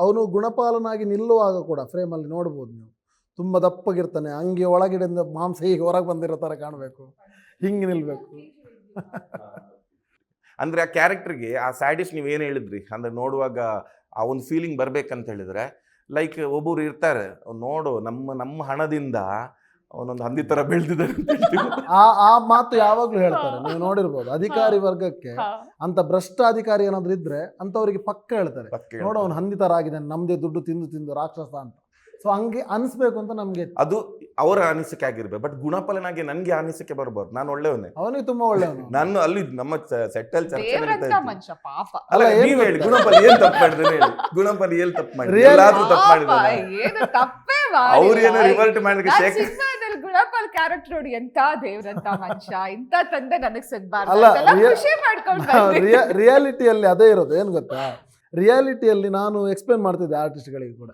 ಅವನು ಗುಣಪಾಲನಾಗಿ ನಿಲ್ಲುವಾಗ ಕೂಡ ಫ್ರೇಮಲ್ಲಿ ನೋಡ್ಬೋದು ನೀವು, ತುಂಬ ದಪ್ಪಗಿರ್ತಾನೆ, ಹಂಗೆ ಒಳಗಿಡೆಯಿಂದ ಮಾಂಸ ಹೀಗೆ ಹೊರಗೆ ಬಂದಿರೋ ಥರ ಕಾಣಬೇಕು, ಹಿಂಗೆ ನಿಲ್ಲಬೇಕು.
ಅಂದರೆ ಆ ಕ್ಯಾರೆಕ್ಟರ್ಗೆ ಆ ಸ್ಯಾಡಿಸ್ಟ್ ನೀವೇನು ಹೇಳಿದ್ರಿ, ಅಂದರೆ ನೋಡುವಾಗ ಆ ಒಂದು ಫೀಲಿಂಗ್ ಬರ್ಬೇಕಂತ ಹೇಳಿದ್ರೆ, ಲೈಕ್ ಒಬ್ಬರು ಇರ್ತಾರೆ, ನೋಡು ನಮ್ಮ ಹಣದಿಂದ ಅವನೊಂದು ಹಂದಿ ಥರ ಬೆಳೆದಿದ್ದಾರೆ ಅಂತ ಹೇಳ್ತೀವಿ.
ಆ ಮಾತು ಯಾವಾಗಲೂ ಹೇಳ್ತಾರೆ, ನೀವು ನೋಡಿರ್ಬೋದು. ಅಧಿಕಾರಿ ವರ್ಗಕ್ಕೆ ಅಂತ ಭ್ರಷ್ಟ ಅಧಿಕಾರಿ ಏನಾದ್ರು ಇದ್ರೆ ಅಂಥವ್ರಿಗೆ ಪಕ್ಕ ಹೇಳ್ತಾರೆ, ನೋಡು ಅವ್ನು ಹಂದಿ ಥರ ಆಗಿದ್ದಾನೆ, ನಮ್ಮದೇ ದುಡ್ಡು ತಿಂದು ತಿಂದು ರಾಕ್ಷಸ ಅಂತ. ಸೊ ಹಂಗೆ ಅನಿಸ್ಬೇಕು ಅಂತ ನಮಗೆ,
ಅದು ಅವರ ಅನಿಸಿಕೆ ಆಗಿರ್ಬೇಕು. ಬಟ್ ಗುಣಪಾಲನಾಗಿ ನನ್ಗೆ ಅನಿಸಿಕೆ ಬರ್ಬಾರ್ದು, ನಾನು ಒಳ್ಳೆಯವನೇ,
ಅವನಿಗೆ ತುಂಬಾ ಒಳ್ಳೆಯವನು.
ನಾನು ಅಲ್ಲಿ ನಮ್ಮ ಸೆಟ್ಟಲ್ ಚರ್ಚೆ
ಮನುಷ್ಯ ಪಾಪ.
ಅಲ್ಲ ನೀವ್ ಹೇಳಿ, ಗುಣಪಾಲ ಏನ್ ತಪ್ಪು ಮಾಡಿದ್ರೆ ಹೇಳಿ, ಗುಣಪಾಲ ಏನ್ ತಪ್ಪು ಮಾಡಿದ್ರೆ, ಎಲ್ಲಾದ್ರೂ ತಪ್ಪು ಮಾಡಿದ್ರೆ ಅವ್ರು ಏನೋ ರಿವರ್ಟ್ ಮಾಡಿದ್ರೆ
ಗುಣಪಾಲ್ ಕ್ಯಾರೆಕ್ಟರ್ ನೋಡಿ ಎಂತ ದೇವ್ರಂತ ಮನುಷ್ಯ, ಇಂತ ತಂದೆ ನನಗ್ ಸಿಗ್ಬಾರ್ದು
ಅಲ್ಲ,
ಖುಷಿ ಮಾಡ್ಕೊಂಡು.
ರಿಯಾಲಿಟಿಯಲ್ಲಿ ಅದೇ ಇರೋದು. ಏನು ಗೊತ್ತಾ, ರಿಯಾಲಿಟಿಯಲ್ಲಿ ನಾನು ಎಕ್ಸ್ಪ್ಲೇನ್ ಮಾಡ್ತಿದ್ದೆ ಆರ್ಟಿಸ್ಟ್ಗಳಿಗೆ ಕೂಡ,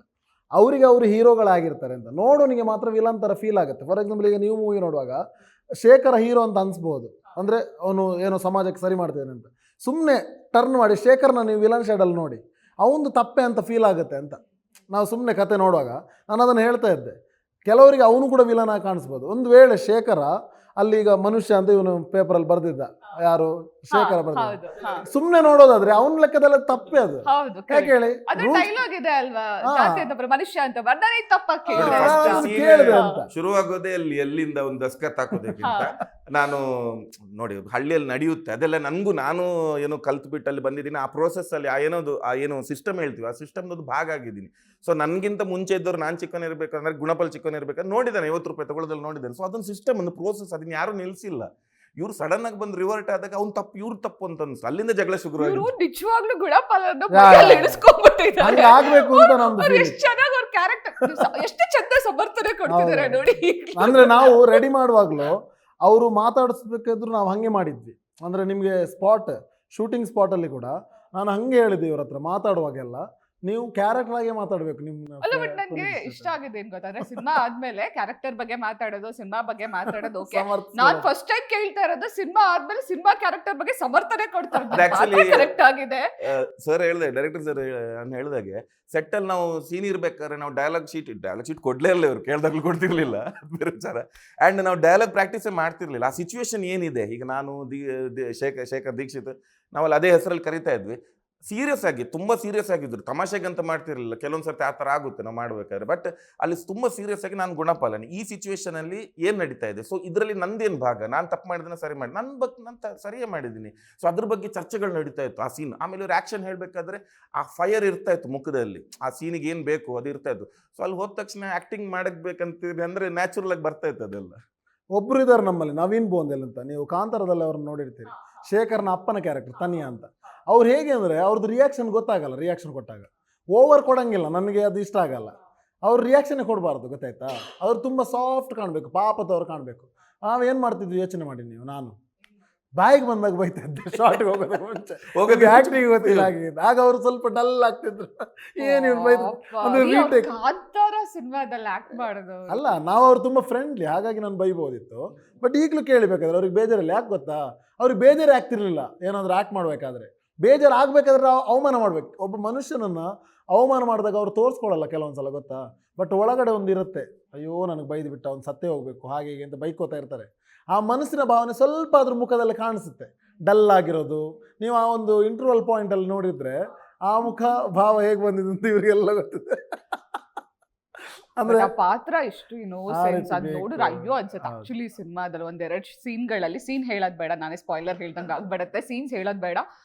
ಅವರಿಗೆ ಅವರು ಹೀರೋಗಳಾಗಿರ್ತಾರೆ ಅಂತ. ನೋಡೋನಿಗೆ ಮಾತ್ರ ವಿಲನ್ ಥರ ಫೀಲ್ ಆಗುತ್ತೆ. ಫಾರ್ ಎಕ್ಸಾಂಪಲ್ ಈಗ ನೀವು ಮೂವಿ ನೋಡುವಾಗ ಶೇಖರ ಹೀರೋ ಅಂತ ಅನ್ಸ್ಬೋದು, ಅಂದರೆ ಅವನು ಏನೋ ಸಮಾಜಕ್ಕೆ ಸರಿ ಮಾಡ್ತಿದ್ದಾನೆ ಅಂತ. ಸುಮ್ಮನೆ ಟರ್ನ್ ಮಾಡಿ ಶೇಖರ್ನ ನೀವು ವಿಲನ್ ಶೇಡಲ್ಲಿ ನೋಡಿ, ಅವನು ತಪ್ಪೆ ಅಂತ ಫೀಲ್ ಆಗುತ್ತೆ ಅಂತ ನಾವು ಸುಮ್ಮನೆ ಕತೆ ನೋಡುವಾಗ ನಾನು ಅದನ್ನು ಹೇಳ್ತಾ ಇದ್ದೆ. ಕೆಲವರಿಗೆ ಅವನು ಕೂಡ ವಿಲನ್ ಆಗಿ ಕಾಣಿಸ್ಬೋದು. ಒಂದು ವೇಳೆ ಶೇಖರ ಅಲ್ಲಿ ಈಗ ಮನುಷ್ಯ ಅಂತ ಇವನು ಪೇಪರಲ್ಲಿ ಬರೆದಿದ್ದ, ಯಾರು ಶೇಖರ ಬರೆದಿದ್ದ, ಸುಮ್ಮನೆ ನೋಡೋದಾದ್ರೆ ಅವನ ಲೆಕ್ಕದಲ್ಲ ತಪ್ಪೇ ಅದು. ಯಾಕೆ ಹೇಳಿ,
ಡೈಲಾಗ್ ಇದೆ ಅಲ್ವಾ, ಮನುಷ್ಯ ಅಂತ ಬರ್ದಾನೆ ತಪ್ಪಕ್ಕೆ
ಕೇಳಿದೆ ಅಂತ
ಶುರುವಾಗೋದೇ ಅಲ್ಲಿ ಎಲ್ಲಿಂದ ಒಂದು ದಸ್ಕತ್ ಹಾಕೋದಕ್ಕಿಂತ ನಾನು ನೋಡಿ ಹಳ್ಳಿಯಲ್ಲಿ ನಡೆಯುತ್ತೆ ಅದೆಲ್ಲ, ನಾನು ಏನೋ ಕಲ್ತ್ಬಿಟ್ಟು ಅಲ್ಲಿ ಬಂದಿದ್ದೀನಿ. ಆ ಪ್ರೋಸೆಸ್ ಅಲ್ಲಿ ಏನು ಸಿಸ್ಟಮ್ ಹೇಳ್ತೀವಿ, ಆ ಸಿಸ್ಟಮ್ದು ಭಾಗ ಆಗಿದ್ದೀನಿ. ಸೊ ನನ್ಗಿಂತ ಮುಂಚೆ ಇದ್ದವ್ರು ನಾನು ಚಿಕ್ಕನ್ ಇರ್ಬೇಕಂದ್ರೆ ಗುಣಪಾಲ್ ಚಿಕ್ಕನ್ ಇರ್ಬೇಕಂದ್ರೆ ನೋಡಿದ್ದಾನೆ, 50 ರೂಪಾಯಿ ತಗೊಳ್ಳೋದ್ರಲ್ಲಿ ನೋಡಿದ್ದಾನೆ. ಸೊ ಅದೊಂದು ಸಿಸ್ಟಮ್, ಒಂದು ಪ್ರೋಸೆಸ್, ಅದನ್ನ ಯಾರು ನಿಲ್ಸಿಲ್ಲ. ಇವ್ರು ಸಡನ್ ಆಗಿ ಬಂದು ರಿವರ್ಟ್ ಆದಾಗ ಅವ್ನು ತಪ್ಪು ಇವ್ರು ತಪ್ಪು ಅಂತ ಅನ್ಸ್ತು. ಅಲ್ಲಿಂದ ಜಗಳ ಶುರುವಾಗಿದೆ.
ನಿಜವಾಗ್ಲೂ ಗುಣಪಾಲ್
ಆಗ್ಬೇಕು ಅಂತ ನಮ್ದು
ಚೆನ್ನಾಗಿ ಅವ್ರ ಕ್ಯಾರೆಕ್ಟರ್ ಎಷ್ಟು ಚಂದ ಸಮರ್ಥನೆ ಕೊಡ್ತಿದ್ದಾರೆ ನೋಡಿ.
ಅಂದ್ರೆ ನಾವು ರೆಡಿ ಮಾಡುವಾಗ್ಲೂ ಅವರು ಮಾತಾಡಿಸ್ಬೇಕಾದ್ರು ನಾವು ಹಂಗೆ ಮಾಡಿದ್ವಿ. ಅಂದ್ರೆ ನಿಮ್ಗೆ ಶೂಟಿಂಗ್ ಸ್ಪಾಟ್ ಅಲ್ಲಿ ಕೂಡ ನಾನು ಹಂಗೆ ಹೇಳಿದ್ದೆ ಇವ್ರ ಹತ್ರ ಮಾತಾಡುವಾಗೆಲ್ಲ, ನೀವು ಕ್ಯಾರೆಕ್ಟರ್ ಆಗಿ ಮಾತಾಡ್ಬೇಕು.
ಅಲ್ಲ ಬಟ್ ನಂಗೆ ಇಷ್ಟ ಆಗಿದೆ ಏನ್ ಗೊತ್ತಾದ್ರೆ, ಸಿನಿಮಾ ಆದ್ಮೇಲೆ ಕ್ಯಾರೆಕ್ಟರ್ ಬಗ್ಗೆ ಮಾತಾಡೋದು, ಸಿನಿಮಾ ಬಗ್ಗೆ ಮಾತಾಡೋದು ಓಕೆ. ನಾನ್ ಫಸ್ಟ್ ಟೈಮ್ ಕೇಳ್ತಾ ಇರೋದು ಸಿನಿಮಾ ಆದ್ಮೇಲೆ ಸಿನಿಮಾ ಕ್ಯಾರೆಕ್ಟರ್ ಬಗ್ಗೆ ಸಮರ್ಥನೆ ಕೊಡ್ತಾರೆ. ಕರೆಕ್ಟ್ ಆಗಿದೆ
ಸರ್ ಹೇಳಿದೆ, ಡೈರೆಕ್ಟರ್ ಸರ್ ಹೇಳಿದಾಗೆ ಸೆಟ್ ಅಲ್ಲಿ ನಾವು ಸೀನ್ ಇರ್ಬೇಕಾದ್ರೆ ನಾವು ಡೈಲಾಗ್ ಶೀಟ್ ಕೊಡ್ಲೇ ಇಲ್ಲ, ಇವ್ರು ಕೇಳ್ದಾಗ್ಲೂ ಕೊಡ್ತಿರ್ಲಿಲ್ಲ, ಬೇರೆ ವಿಚಾರ. ಅಂಡ್ ನಾವು ಡೈಲಾಗ್ ಪ್ರಾಕ್ಟೀಸೇ ಮಾಡ್ತಿರ್ಲಿಲ್ಲ. ಆ ಸಿಚುವೇಶನ್ ಏನಿದೆ, ಈಗ ನಾನು ಶೇಖರ್ ದೀಕ್ಷಿತ್ ನಾವಲ್ಲಿ ಅದೇ ಹೆಸರಲ್ಲಿ ಕರಿತಾ ಇದ್ವಿ. ಸೀರಿಯಸ್ ಆಗಿ, ತುಂಬ ಸೀರಿಯಸ್ ಆಗಿದ್ರು, ತಮಾಷೆಗಂತ ಮಾಡ್ತಿರ್ಲಿಲ್ಲ. ಕೆಲವೊಂದು ಸರ್ತಿ ಆ ಥರ ಆಗುತ್ತೆ ನಾವು ಮಾಡ್ಬೇಕಾದ್ರೆ. ಬಟ್ ಅಲ್ಲಿ ತುಂಬ ಸೀರಿಯಸ್ ಆಗಿ ನಾನು ಗುಣಪಾಲನೆ ಈ ಸಿಚುವೇಶನ್ ಅಲ್ಲಿ ಏನು ನಡೀತಾ ಇದೆ, ಸೊ ಇದರಲ್ಲಿ ನಂದೇನು ಭಾಗ, ನಾನು ತಪ್ಪು ಮಾಡಿದ್ರೆ ಸರಿ ಮಾಡಿ, ನಾನು ಸರಿಯೇ ಮಾಡಿದ್ದೀನಿ. ಸೊ ಅದ್ರ ಬಗ್ಗೆ ಚರ್ಚೆಗಳು ನಡೀತಾ ಇತ್ತು ಆ ಸೀನ್. ಆಮೇಲೆ ಇವ್ರು ಆ್ಯಕ್ಷನ್ ಹೇಳಬೇಕಾದ್ರೆ ಆ ಫೈರ್ ಇರ್ತಾ ಇತ್ತು ಮುಖದಲ್ಲಿ, ಆ ಸೀನಿಗೆ ಏನು ಬೇಕು ಅದು ಇರ್ತಾ ಇತ್ತು. ಸೊ ಅಲ್ಲಿ ಹೋದ ತಕ್ಷಣ ಆ್ಯಕ್ಟಿಂಗ್ ಮಾಡಬೇಕಂತೀರಿ ಅಂದರೆ ನ್ಯಾಚುರಲ್ ಆಗಿ ಬರ್ತಾ ಇತ್ತು ಅದೆಲ್ಲ.
ಒಬ್ರು ಇದ್ದಾರೆ ನಮ್ಮಲ್ಲಿ, ನವೀನ್ ಬೋಂದೆಲ್ ಅಂತ, ನೀವು ಕಾಂತಾರದಲ್ಲಿ ಅವ್ರನ್ನ ನೋಡಿರ್ತೀರಿ, ಶೇಖರ್ನ ಅಪ್ಪನ ಕ್ಯಾರೆಕ್ಟರ್ ತನಿಯಾ ಅಂತ. ಅವ್ರು ಹೇಗೆ ಅಂದರೆ ಅವ್ರದ್ದು ರಿಯಾಕ್ಷನ್ ಗೊತ್ತಾಗಲ್ಲ, ರಿಯಾಕ್ಷನ್ ಕೊಟ್ಟಾಗ ಓವರ್ ಕೊಡಂಗಿಲ್ಲ, ನನಗೆ ಅದು ಇಷ್ಟ ಆಗಲ್ಲ. ಅವ್ರ ರಿಯಾಕ್ಷನ್ನೇ ಕೊಡಬಾರ್ದು, ಗೊತ್ತಾಯ್ತಾ? ಅವ್ರು ತುಂಬ ಸಾಫ್ಟ್ ಕಾಣಬೇಕು, ಪಾಪದವ್ರು ಕಾಣಬೇಕು. ನಾವೇನು ಮಾಡ್ತಿದ್ವಿ ಯೋಚನೆ ಮಾಡಿ ನೀವು, ನಾನು ಬಾಯಿಗೆ ಬಂದಾಗ ಬೈತಾ ಇದ್ದೆ ಶಾರ್ಟ್ಗೆ ಹೋಗೋದಕ್ಕೆ ಮುಂಚೆ, ಹೋಗೋದು ಆ್ಯಕ್ಟಿಂಗ್ ಗೊತ್ತಿಲ್ಲ ಆಗಿದ್ದು. ಆಗ ಅವರು ಸ್ವಲ್ಪ ಡಲ್ ಆಗ್ತಿದ್ರು, ಏನು ಇವ್ರು ಬೈದು ಅಂದರೆ ರೀಟೇಕ್
ಸಿನಿಮಾದಲ್ಲಿ ಆಕ್ಟ್ ಮಾಡೋದು
ಅಲ್ಲ. ನಾವು ಅವ್ರು ತುಂಬ ಫ್ರೆಂಡ್ಲಿ, ಹಾಗಾಗಿ ನಾನು ಬೈಬೋದಿತ್ತು. ಬಟ್ ಈಗಲೂ ಕೇಳಬೇಕಾದ್ರೆ ಅವ್ರಿಗೆ ಬೇಜಾರಿಲ್ಲ. ಯಾಕೆ ಗೊತ್ತಾ, ಅವ್ರಿಗೆ ಬೇಜಾರೇ ಆಗ್ತಿರ್ಲಿಲ್ಲ. ಏನಾದರೂ ಆ್ಯಕ್ಟ್ ಮಾಡಬೇಕಾದ್ರೆ ಬೇಜಾರು ಆಗಬೇಕಾದ್ರೆ ಅವಮಾನ ಮಾಡ್ಬೇಕು. ಒಬ್ಬ ಮನುಷ್ಯನನ್ನು ಅವಮಾನ ಮಾಡಿದಾಗ ಅವ್ರು ತೋರಿಸ್ಕೊಳ್ಳಲ್ಲ ಕೆಲವೊಂದು ಸಲ, ಗೊತ್ತಾ? ಬಟ್ ಒಳಗಡೆ ಒಂದು ಇರುತ್ತೆ, ಅಯ್ಯೋ ನನಗೆ ಬೈದು ಬಿಟ್ಟ, ಅವ್ನು ಸತ್ತೇ ಹೋಗಬೇಕು ಹಾಗೆ ಹೀಗೆ ಅಂತ ಬೈಕೋತಾ ಇರ್ತಾರೆ. ಆ ಮನಸ್ಸಿನ ಭಾವನೆ ಸ್ವಲ್ಪ ಅದ್ರ ಮುಖದಲ್ಲಿ ಕಾಣಿಸುತ್ತೆ, ಡಲ್ ಆಗಿರೋದು. ನೀವು ಆ ಒಂದು ಇಂಟರ್ವಲ್ ಪಾಯಿಂಟಲ್ಲಿ ನೋಡಿದರೆ ಆ ಮುಖ ಭಾವ ಹೇಗೆ ಬಂದಿದೆ ಅಂತ ಇವರಿಗೆಲ್ಲ ಗೊತ್ತಿದೆ.
ಅಂದ್ರೆ ಆ ಪಾತ್ರ ಎಷ್ಟು ಇನ್ನೋಸೆನ್ಸ್ ಅದ್ ನೋಡಿದ್ರೆ ಅಯ್ಯೋ ಅನ್ಸುತ್ತೆ. ಆಕ್ಚುಲಿ ಸಿನಿಮಾದಲ್ಲಿ ಒಂದೆರಡು ಸೀನ್ಗಳಲ್ಲಿ, ಸೀನ್ ಹೇಳೋದ್ ಬೇಡ, ನಾನೇ ಸ್ಪಾಯ್ಲರ್ ಹೇಳ್ದಂಗೆ ಆಗ್ಬಿಡತ್ತೆ, ಸೀನ್ಸ್ ಹೇಳೋದ್ ಬೇಡ.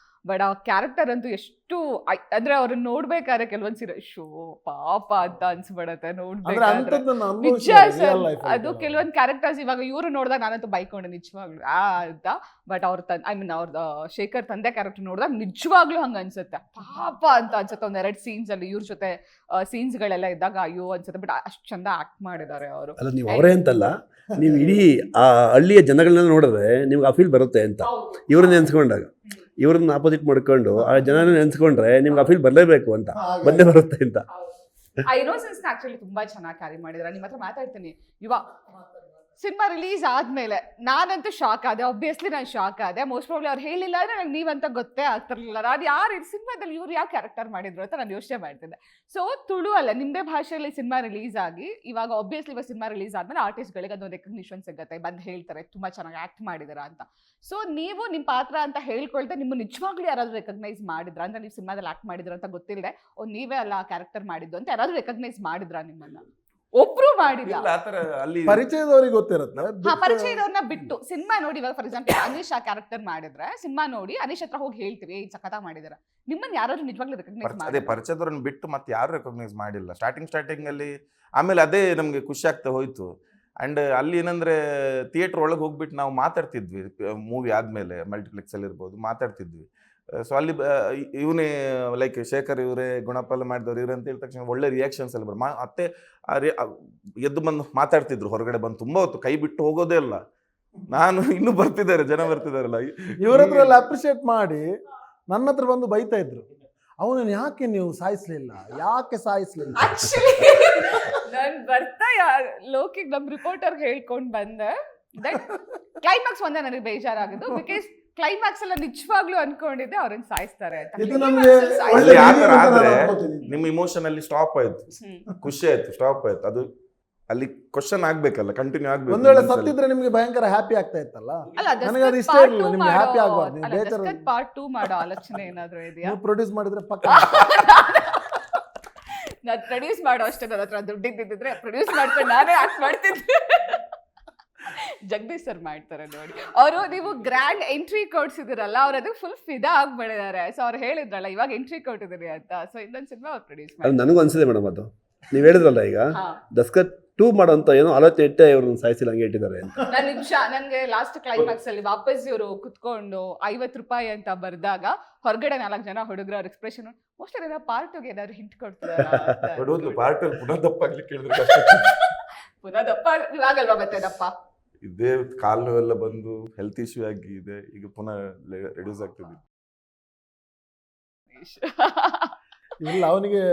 ಬಟ್ ಆ ಕ್ಯಾರೆಕ್ಟರ್ ಅಂತೂ ಎಷ್ಟು ಅಂದ್ರೆ ಅವ್ರನ್ನ ನೋಡ್ಬೇಕಾದ್ರೆ ಕೆಲವೊಂದ್ ಶೋ ಪಾಪ ಅಂತ ಅನ್ಸ್ಬಿಡತ್ತೆ ನೋಡ್ಬೇಕಾದ್ರೆ. ನಿಜ ಸರ್, ಅದು ಕೆಲವೊಂದ್ ಕ್ಯಾರೆಕ್ಟರ್ಸ್ ಇವಾಗ ಇವ್ರು ನೋಡಿದಾಗ ನಾನಂತೂ ಬೈಕೊಂಡೆ ನಿಜವಾಗ್ಲು ಅಂತ. ಬಟ್ ಅವ್ರ ಅವ್ರ ಶೇಖರ್ ತಂದೆ ಕ್ಯಾರೆಕ್ಟರ್ ನೋಡಿದಾಗ ನಿಜವಾಗ್ಲೂ ಹಂಗ ಅನ್ಸುತ್ತೆ, ಪಾಪ ಅಂತ ಅನ್ಸುತ್ತೆ. ಒಂದೆರಡು ಸೀನ್ಸ್ ಅಲ್ಲಿ ಇವ್ರ ಜೊತೆ ಸೀನ್ಸ್ ಗಳೆಲ್ಲ ಇದ್ದಾಗ ಅಯ್ಯೋ ಅನ್ಸುತ್ತೆ. ಬಟ್ ಅಷ್ಟು ಚಂದ ಆಕ್ಟ್ ಮಾಡಿದ್ದಾರೆ ಅವರು.
ಅಲ್ಲ, ನೀವು ಅವರೇ ಅಂತಲ್ಲ, ನೀವು ಇಡೀ ಆ ಹಳ್ಳಿಯ ಜನಗಳನ್ನೆಲ್ಲ ನೋಡಿದ್ರೆ ನಿಮ್ಗೆ ಆ ಫೀಲ್ ಬರುತ್ತೆ ಅಂತ ಇವ್ರನ್ನ ನೆನ್ಸ್ಕೊಂಡಾಗ. ಇವ್ರನ್ನ ಅಪೋಸಿಟ್ ಮಾಡ್ಕೊಂಡು ಆ ಜನನ ನೆನ್ಸ್ಕೊಂಡ್ರೆ ನಿಮ್ಗೆ ಆ ಫೀಲ್ ಬರಲೇಬೇಕು ಅಂತ, ಬಂದೇ ಬರುತ್ತೆ ಅಂತ.
ಆ ಇನ್ನೋಸೆನ್ಸ್ ಆಕ್ಚುಲಿ ತುಂಬಾ ಚೆನ್ನಾಗಿ ಕ್ಯಾರಿ ಮಾಡಿದ್ರ. ನಿಮ್ಮ ಹತ್ರ ಮಾತಾಡ್ತೀನಿ ಇವಾಗ ಸಿನಿಮಾ ರಿಲೀಸ್ ಆದ್ಮೇಲೆ ನಾನಂತೂ ಶಾಕ್ ಆದೆ. ಆಬ್ವಿಯಸ್ಲಿ ನಾನು ಶಾಕ್ ಆದೆ. ಮೋಸ್ಟ್ ಪ್ರಾಬ್ಲಿ ಅವ್ರು ಹೇಳಿಲ್ಲ ಅಂದ್ರೆ ನಂಗೆ ನೀವಂತ ಗೊತ್ತೇ ಆಗ್ತಿರ್ಲಿಲ್ಲ. ನಾನು ಯಾರು ಸಿನಿಮಾದಲ್ಲಿ ಇವ್ರು ಯಾವ ಕ್ಯಾರೆಕ್ಟರ್ ಮಾಡಿದ್ರು ಅಂತ ನಾನು ಯೋಚನೆ ಮಾಡ್ತಿದ್ದೆ. ಸೊ ತುಳು ಅಲ್ಲ, ನಿಮ್ಮದೇ ಭಾಷೆಯಲ್ಲಿ ಸಿನಿಮಾ ರಿಲೀಸ್ ಆಗಿ ಇವಾಗ ಆಬ್ವಿಯಸ್ಲಿ ಇವಾಗ ಸಿನಿಮಾ ರಿಲೀಸ್ ಆದ್ಮೇಲೆ ಆರ್ಟಿಸ್ಟ್ಗಳಿಗೆ ಅದೊಂದು ರೆಕಗ್ನಿಷನ್ ಸಿಗುತ್ತೆ, ಬಂದು ಹೇಳ್ತಾರೆ ತುಂಬಾ ಚೆನ್ನಾಗಿ ಆಕ್ಟ್ ಮಾಡಿದಾರ ಅಂತ. ಸೊ ನೀವು ನಿಮ್ಮ ಪಾತ್ರ ಅಂತ ಹೇಳ್ಕೊಳ್ದೆ ನಿಮ್ಮ ನಿಜವಾಗ್ಲೂ ಯಾರಾದ್ರೂ ರೆಕಗ್ನೈಸ್ ಮಾಡಿದ್ರ ಅಂದ್ರೆ ನೀವು ಸಿನಿಮಾದಲ್ಲಿ ಆಕ್ಟ್ ಮಾಡಿದ್ರ ಅಂತ ಗೊತ್ತಿಲ್ಲದೆ ನೀವೇ ಅಲ್ಲ ಕ್ಯಾರೆಕ್ಟರ್ ಮಾಡಿದ್ದು ಅಂತ ಯಾರಾದ್ರೂ ರೆಕಗ್ನೈಸ್ ಮಾಡಿದ್ರ ನಿಮ್ಮನ್ನ? ಒಬ್ರು ಮಾಡಿಲ್ಲ.
ಇಲ್ಲ, ಆ ಥರ ಅಲ್ಲಿ
ಪರಿಚಯದವ್ರಿಗೆ ಗೊತ್ತಿರುತ್ತೆ.
ಪರಿಚಯದವ್ರನ್ನ ಬಿಟ್ಟು ಸಿನಿಮಾ ನೋಡಿ, ಇವಾಗ ಫಾರ್ ಎಕ್ಸಾಂಪಲ್ ಅನೀಶ್ ಆ ಕ್ಯಾರೆಕ್ಟರ್ ಮಾಡಿದ್ರೆ ಸಿನಿಮಾ ನೋಡಿ ಅನೀಶ್ ಹತ್ರ ಹೋಗಿ ಹೇಳ್ತೀವಿ ಈ ಸಖತ ಮಾಡಿದಾರ, ನಿಮ್ಮನ್ನ ಯಾರಾದ್ರೂ ನಿಜವಾಗ್ಲೂ ರೆಕಗ್ನೈಸ್
ಅದೇ
ಮಾಡಿ?
ಪರಿಚಯದವ್ರನ್ನ ಬಿಟ್ಟು ಮತ್ತೆ ಯಾರು ರೆಕಗ್ನೈಸ್ ಮಾಡಿಲ್ಲ ಸ್ಟಾರ್ಟಿಂಗ್ ಅಲ್ಲಿ. ಆಮೇಲೆ ಅದೇ ನಮಗೆ ಖುಷಿ ಆಗ್ತಾ ಹೋಯ್ತು. ಅಂಡ್ ಅಲ್ಲಿ ಏನಂದ್ರೆ ಥಿಯೇಟರ್ ಒಳಗೆ ಹೋಗ್ಬಿಟ್ಟು ನಾವು ಮಾತಾಡ್ತಿದ್ವಿ, ಮೂವಿ ಆದ್ಮೇಲೆ ಮಲ್ಟಿಪ್ಲೆಕ್ಸ್ ಅಲ್ಲಿ ಇರ್ಬೋದು ಮಾತಾಡ್ತಿದ್ವಿ. ಸೊ ಅಲ್ಲಿ ಇವನೇ ಲೈಕ್ ಶೇಖರ್ ಇವರೇ ಗುಣಪಾಲ ಮಾಡಿದವ್ರು ಇವ್ರೆ ಅಂತ ಹೇಳಿದ ತಕ್ಷಣ ಒಳ್ಳೆ ರಿಯಾಕ್ಷನ್ಸ್ ಎಲ್ಲ ಮತ್ತೆ ಎದ್ದು ಬಂದು ಮಾತಾಡ್ತಿದ್ರು ಹೊರಗಡೆ ಬಂದು. ತುಂಬಾ ಹೊತ್ತು ಕೈ ಬಿಟ್ಟು ಹೋಗೋದೇ ಇಲ್ಲ. ನಾನು ಇನ್ನೂ ಬರ್ತಿದ್ದಾರೆ, ಜನ ಬರ್ತಿದಾರಲ್ಲ,
ಇವ್ರ ಹತ್ರ ಎಲ್ಲ ಅಪ್ರಿಷಿಯೇಟ್ ಮಾಡಿ ನನ್ನ ಹತ್ರ ಬಂದು ಬೈತಾ ಇದ್ರು. ಅವನನ್ನು ಯಾಕೆ ನೀವು ಸಾಯಿಸ್ಲಿಲ್ಲ, ಯಾಕೆ ಸಾಯಿಸ್ಲಿಲ್ಲ?
ಆಕ್ಚುಲಿ ನಾನು ಬರ್ತಾ ಲೋಕಿಗೆ ನಮ್ ರಿಪೋರ್ಟರ್ ಹೇಳ್ಕೊಂಡ್ ಬಂದೆ. ಕ್ಲೈಮ್ಯಾಕ್ಸ್ ಒಂದೇ ನನಗೆ ಬೇಜಾರಾಗಿದ್ದು, ಬಿಕಾಸ್ ಕ್ಲೈಮ್ಯಾಕ್ಸ್ ಎಲ್ಲ ನಿಜವಾಗ್ಲೂ ಅನ್ಕೊಂಡಿದ್ದೆ ಅವ್ರನ್ನ ಸಾಯಿಸ್ತಾರೆ ಅಂತ.
ಇದು ನಮ್ಗೆ
ಅಲ್ಲಿ ಆ ಥರ
ಒಳ್ಳೆ
ಆದ್ರೆ
ಅನ್ಕೋತೀನಿ.
ನಿಮ್ಮ ಇಮೋಷನ್ ಅಲ್ಲಿ ಸ್ಟಾಪ್ ಆಯ್ತು, ಖುಷಿ ಆಯ್ತು, ಸ್ಟಾಪ್ ಆಯ್ತು. ಅದು ಅಲ್ಲಿ ಕ್ವಶನ್ ಆಗ್ಬೇಕಲ್ಲ, ಕಂಟಿನ್ಯೂ ಆಗ್ಬೇಕು.
ಒಂದ್ ವೇಳೆ ಸತ್ತಿದ್ರೆ ನಿಮ್ಗೆ ಭಯಂಕರ ಹ್ಯಾಪಿ ಆಗ್ತಾ ಇತ್ತಲ್ಲ,
ಅಲ್ಲ
ನನಗೆ ಅದು ಇಷ್ಟ ಇರಲಿಲ್ಲ. ನಿಮ್ಗೆ ಹ್ಯಾಪಿ ಆಗಬಾರ್ದು, ನೀವು ಬೇಜಾರು
ಪಾರ್ಟ್ 2 ಮಾಡೋ ಆಲೋಚನೆ ಏನಾದ್ರು ಇದೆಯಾ?
ನೀವು ಪ್ರೊಡ್ಯೂಸ್ ಮಾಡಿದ್ರೆ ಪಕ್ಕ
ನಾನು ಪ್ರೊಡ್ಯೂಸ್ ಮಾಡೋ ಅಷ್ಟೇ, ನನ್ನ ಹತ್ರ ದುಡ್ಡಿದ್ದಿದ್ರೆ ಪ್ರೊಡ್ಯೂಸ್ ಮಾಡ್ಕೊಂಡು ನಾನೇ ಆಕ್ಟ್ ಮಾಡ್ತಿದ್ದೆ. ಜಗದೀಶ್ ಸರ್ ಮಾಡ್ತಾರೆ ನೋಡಿ. ಅವರು ನೀವು ಗ್ರ್ಯಾಂಡ್ ಎಂಟ್ರಿ ಕೊಡ್ಸಿದಿರಲ್ಲ, ಅವ್ರು ಅದಕ್ಕೆ ಫುಲ್ ಫಿದಾ ಆಗ್ಬಿಡಿದ್ದಾರೆ. ಸೊ ಅವ್ರು ಹೇಳಿದ್ರಲ್ಲ ಇವಾಗ ಎಂಟ್ರಿ ಕೊಟ್ಟಿದ್ದೀರಿ ಅಂತ. ಸೊ ಇನ್ನೊಂದು ಸಿನಿಮಾ ಅವ್ರು ಪ್ರೊಡ್ಯೂಸ್
ಅದು
ಮಾಡಿ.
ನನಗೂ ಅನ್ಸಿದೆ ಮೇಡಮ್. ಅದು ನೀವು ಹೇಳಿದ್ರಲ್ಲ ಈಗ ದಸ್ಕತ್ 2 ಮಾಡೋಂಥ ಏನೋ ಆಲೋಚನೆ ಇಟ್ಟೆ ಇವ್ರನ್ನ ಸಾಯಿಸಿಲ್ಲ ಹಂಗೆ ಇಟ್ಟಿದ್ದಾರೆ ಅಂತ.
ನನ್ನ ನಿಮಿಷ ನನಗೆ ಲಾಸ್ಟ್ ಕ್ಲೈಮ್ಯಾಕ್ಸ್ ಅಲ್ಲಿ ವಾಪಸ್ ಇವರು ಕುತ್ಕೊಂಡು 50 ರೂಪಾಯಿ ಅಂತ ಬರ್ದಾಗ ಹೊರಗಡೆ 4 ಜನ ಹುಡುಗರು ಅವ್ರ ಎಕ್ಸ್ಪ್ರೆಷನ್ ಮೋಸ್ಟ್ಲಿ ಏನೋ ಪಾರ್ಟ್ 2ಗೆ ಏನಾದ್ರು ಹಿಂಟ್ ಕೊಡ್ತಿದ್ದಾರೆ.
ಪಾರ್ಟ್ ಅಲ್ಲಿ ಪುನಃ ದಪ್ಪ ಆಗ್ಲಿಕ್ಕೆ ಹೇಳಿದ್ರೆ
ಪುನಃ ದಪ್ಪ ಇವಾಗಲ್ವಾ ಮತ್ತೆ ದಪ್ಪ?
ಇದೇ ಕಾಲು ನೋವೆಲ್ಲ ಬಂದು ಹೆಲ್ತ್ ಇಶ್ಯೂ ಆಗಿ ಇದೆ, ಈಗ ಪುನಃ ರೆಡ್ಯೂಸ್ ಆಗ್ತಿದೆ.
ಇಲ್ಲ, ಅವನಿಗೆ